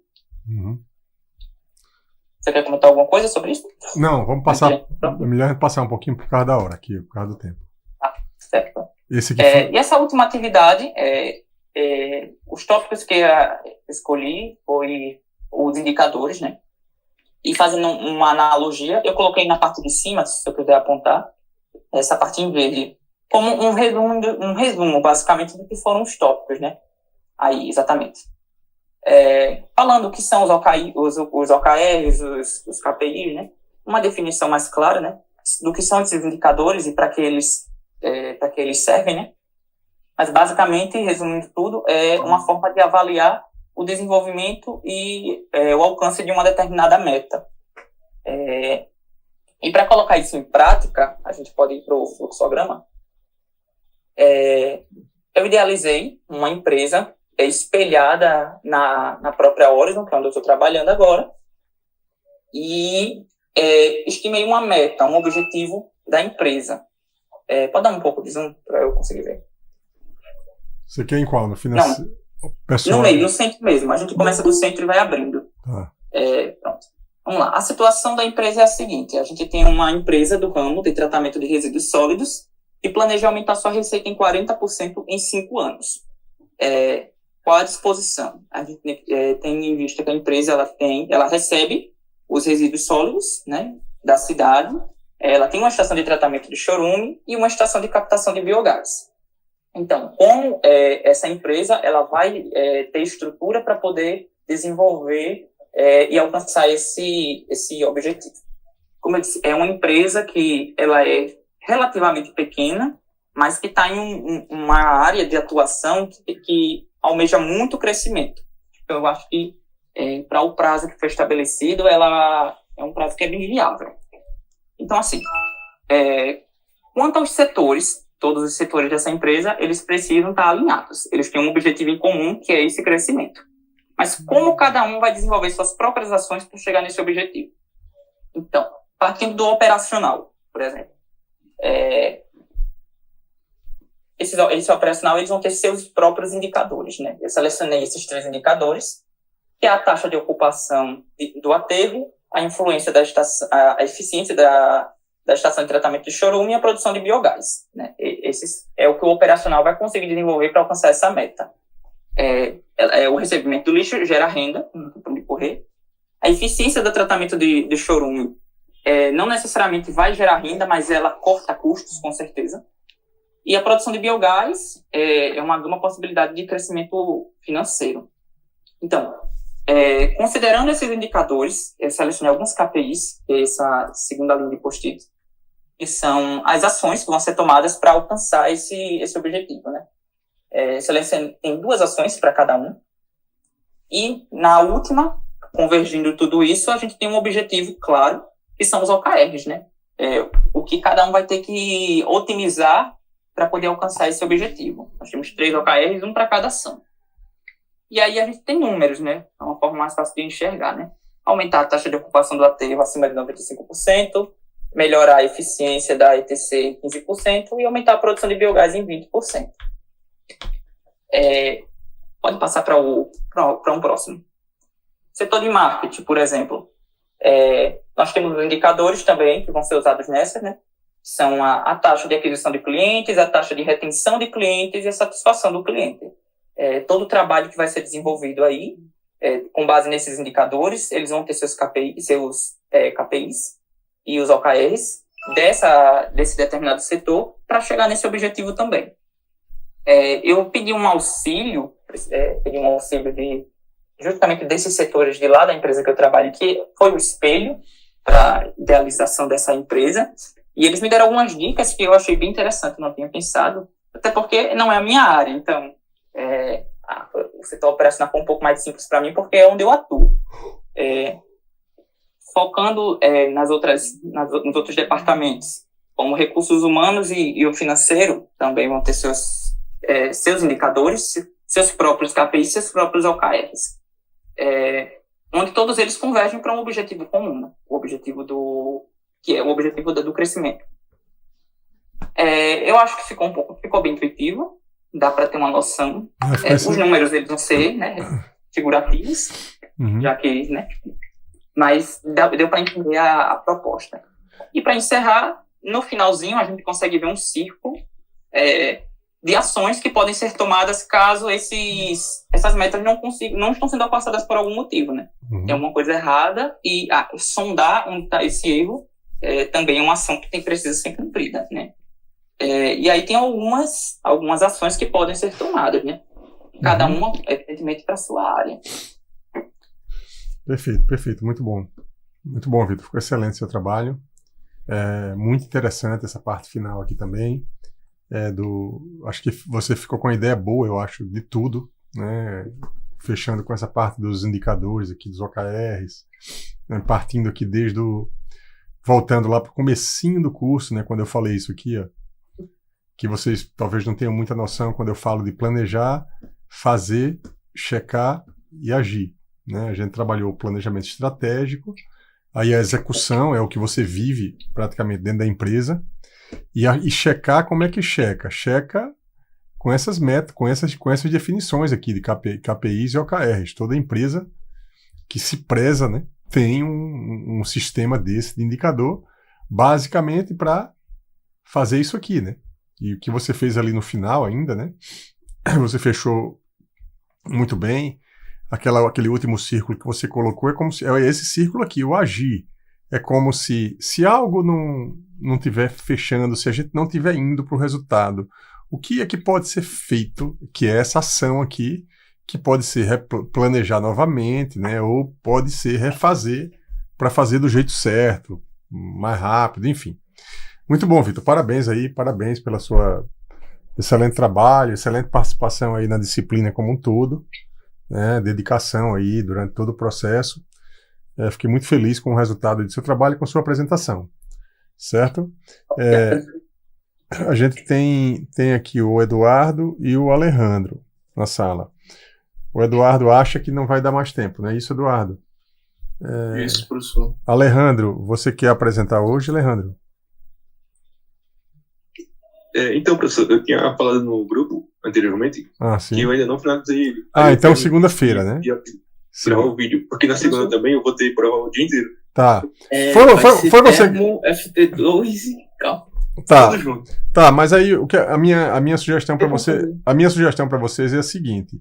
Você quer comentar alguma coisa sobre isso? Não, vamos passar, é melhor passar um pouquinho por causa da hora aqui, por causa do tempo. Certo. Esse aqui foi... E essa última atividade, os tópicos que eu escolhi foi os indicadores, né? E fazendo uma analogia, eu coloquei na parte de cima, se eu quiser apontar, essa parte em verde, como um resumo, basicamente, do que foram os tópicos, né? Aí, exatamente. Falando o que são os OKRs, os KPIs, né? Uma definição mais clara, né? Do que são esses indicadores e para que eles servem, né? Mas, basicamente, resumindo tudo, é uma forma de avaliar o desenvolvimento e o alcance de uma determinada meta. E para colocar isso em prática, a gente pode ir para o fluxograma. Eu idealizei uma empresa espelhada na própria Horizon, que é onde eu estou trabalhando agora, e estimei uma meta, um objetivo da empresa. Pode dar um pouco de zoom para eu conseguir ver? Você quer em qual? No financeiro? No meio, no centro mesmo. A gente começa do centro e vai abrindo. Tá. Pronto. Vamos lá. A situação da empresa é a seguinte. A gente tem uma empresa do ramo de tratamento de resíduos sólidos e planeja aumentar sua receita em 40% em 5 anos. qual a disposição? A gente tem em vista que a empresa ela recebe os resíduos sólidos, né, da cidade, ela tem uma estação de tratamento de chorume e uma estação de captação de biogás. Então, como essa empresa ela vai ter estrutura para poder desenvolver e alcançar esse objetivo? Como eu disse, é uma empresa que ela é relativamente pequena, mas que está em uma área de atuação que almeja muito crescimento. Então, eu acho que para o prazo que foi estabelecido, ela é um prazo que é bem viável. Então, assim, quanto aos setores, todos os setores dessa empresa, eles precisam estar alinhados. Eles têm um objetivo em comum, que é esse crescimento. Mas como cada um vai desenvolver suas próprias ações para chegar nesse objetivo? Então, partindo do operacional, por exemplo, esse operacional eles vão ter seus próprios indicadores, né? Eu selecionei esses 3 indicadores, que é a taxa de ocupação do aterro, a influência da estação, a eficiência da estação de tratamento de chorume e a produção de biogás, né? Esse é o que o operacional vai conseguir desenvolver para alcançar essa meta. O recebimento do lixo gera renda, não tem como correr. A eficiência do tratamento de chorume não necessariamente vai gerar renda, mas ela corta custos, com certeza. E a produção de biogás é uma possibilidade de crescimento financeiro. Então, considerando esses indicadores, eu selecionei alguns KPIs, que é essa segunda linha de post-it, que são as ações que vão ser tomadas para alcançar esse objetivo, né? Tem 2 ações para cada um. E, na última, convergindo tudo isso, a gente tem um objetivo claro, que são os OKRs, né? O que cada um vai ter que otimizar para poder alcançar esse objetivo. Nós temos 3 OKRs, um para cada ação. E aí a gente tem números, né? É uma forma mais fácil de enxergar, né? Aumentar a taxa de ocupação do aterro acima de 95%, melhorar a eficiência da ETC em 15% e aumentar a produção de biogás em 20%. Pode passar para um próximo. Setor de marketing, por exemplo. Nós temos indicadores também que vão ser usados nessa, né? São a taxa de aquisição de clientes, a taxa de retenção de clientes e a satisfação do cliente. Todo o trabalho que vai ser desenvolvido aí, com base nesses indicadores, eles vão ter seus KPIs e os OKRs desse determinado setor para chegar nesse objetivo também. Eu pedi um auxílio justamente desses setores de lá da empresa que eu trabalho, que foi o espelho para a idealização dessa empresa, e eles me deram algumas dicas que eu achei bem interessante, não tinha pensado, até porque não é a minha área, então o setor operacional foi um pouco mais simples para mim, porque é onde eu atuo. Focando nos outros departamentos, como recursos humanos e o financeiro, também vão ter seus indicadores, seus próprios KPIs, seus próprios OKRs, onde todos eles convergem para um objetivo comum, né? Que é o objetivo do crescimento. Eu acho que ficou bem intuitivo, dá para ter uma noção. Os números eles vão ser, né, figurativos, já que, né, mas deu para entender a proposta. E para encerrar, no finalzinho a gente consegue ver um círculo de ações que podem ser tomadas caso essas metas não estão sendo alcançadas por algum motivo, né? Tem alguma coisa errada e sondar onde está esse erro também é uma ação que precisa ser cumprida, né? E aí tem algumas ações que podem ser tomadas, né? Cada uma, evidentemente, para a sua área. Perfeito. Muito bom. Muito bom, Vitor. Ficou excelente o seu trabalho. Muito interessante essa parte final aqui também. Acho que você ficou com uma ideia boa, eu acho, de tudo, né? Fechando com essa parte dos indicadores aqui, dos OKRs, né? Partindo aqui voltando lá para o comecinho do curso, né? Quando eu falei isso aqui, ó, que vocês talvez não tenham muita noção quando eu falo de planejar, fazer, checar e agir, né? A gente trabalhou o planejamento estratégico, aí a execução é o que você vive praticamente dentro da empresa, e checar, como é que checa? Checa com essas metas, com essas definições aqui de KPIs e OKRs. Toda empresa que se preza, né, tem um sistema desse de indicador, basicamente para fazer isso aqui, né? E o que você fez ali no final ainda, né? Você fechou Muito bem. Aquele último círculo que você colocou é como se. É esse círculo aqui, o agir. É como se algo não estiver fechando, se a gente não estiver indo para o resultado, o que é que pode ser feito, que é essa ação aqui, que pode ser planejar novamente, né? Ou pode ser refazer para fazer do jeito certo, mais rápido, enfim. Muito bom, Vitor. Parabéns aí, parabéns pela sua excelente trabalho, excelente participação aí na disciplina como um todo, né? Dedicação aí durante todo o processo. Fiquei muito feliz com o resultado do seu trabalho e com a sua apresentação, certo? A gente tem aqui o Eduardo e o Alejandro na sala. O Eduardo acha que não vai dar mais tempo, não é isso, Eduardo? Isso, professor. Alejandro, você quer apresentar hoje, Alejandro? Então, professor, eu tinha falado no grupo anteriormente sim. que eu ainda não finalizei. Então segunda-feira, né? Gravar o vídeo, porque na segunda também eu vou ter prova o dia inteiro. Tá. Foi você. FT2 e cálculo. Tá. Tudo junto. Tá, mas aí a minha sugestão para vocês é a seguinte: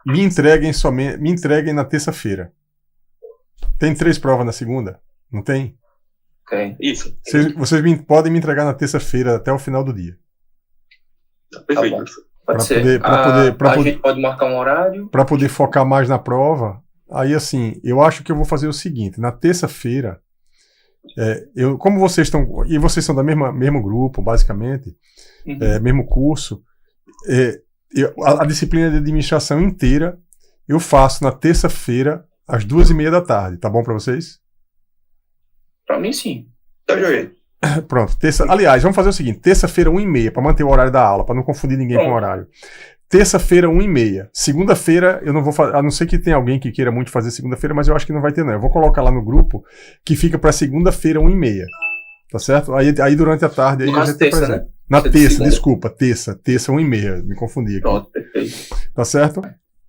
me entreguem na terça-feira. Tem 3 provas na segunda? Não tem? Ok. Isso. Vocês podem me entregar na terça-feira até o final do dia. Perfeito, Tá professor. Pode ser. A gente pode marcar um horário. Para poder focar mais na prova. Aí, assim, eu acho que eu vou fazer o seguinte: na terça-feira, como vocês estão. E vocês são do mesmo grupo, basicamente, mesmo curso, a disciplina de administração inteira eu faço na terça-feira, às 2h30 da tarde. Tá bom para vocês? Para mim, sim. Tá joia. Pronto. Aliás, vamos fazer o seguinte: terça-feira, 1h30, para manter o horário da aula, para não confundir ninguém com o horário. Terça-feira, 1h30. Segunda-feira, eu não vou fazer, a não ser que tenha alguém que queira muito fazer segunda-feira, mas eu acho que não vai ter, não. Eu vou colocar lá no grupo que fica para segunda-feira, 1h30. Tá certo? Aí durante a tarde. Aí a gente terça, apresenta. né? Na terça, desculpa, terça, 1h30. Me confundi aqui. Pronto, perfeito. Tá certo?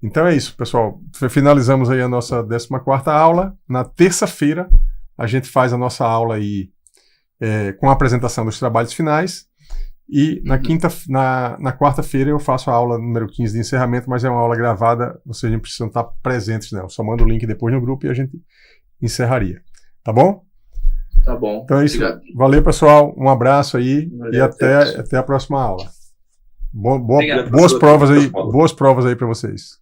Então é isso, pessoal. Finalizamos aí a nossa 14ª aula. Na terça-feira, a gente faz a nossa aula aí com a apresentação dos trabalhos finais. E na quarta-feira eu faço a aula número 15 de encerramento, mas é uma aula gravada, vocês não precisam estar presentes, não. Só manda o link depois no grupo e a gente encerraria. Tá bom? Tá bom. Então é isso. Obrigado. Valeu, pessoal. Um abraço aí. Valeu, e até a próxima aula. Obrigado, Boas provas aí para vocês.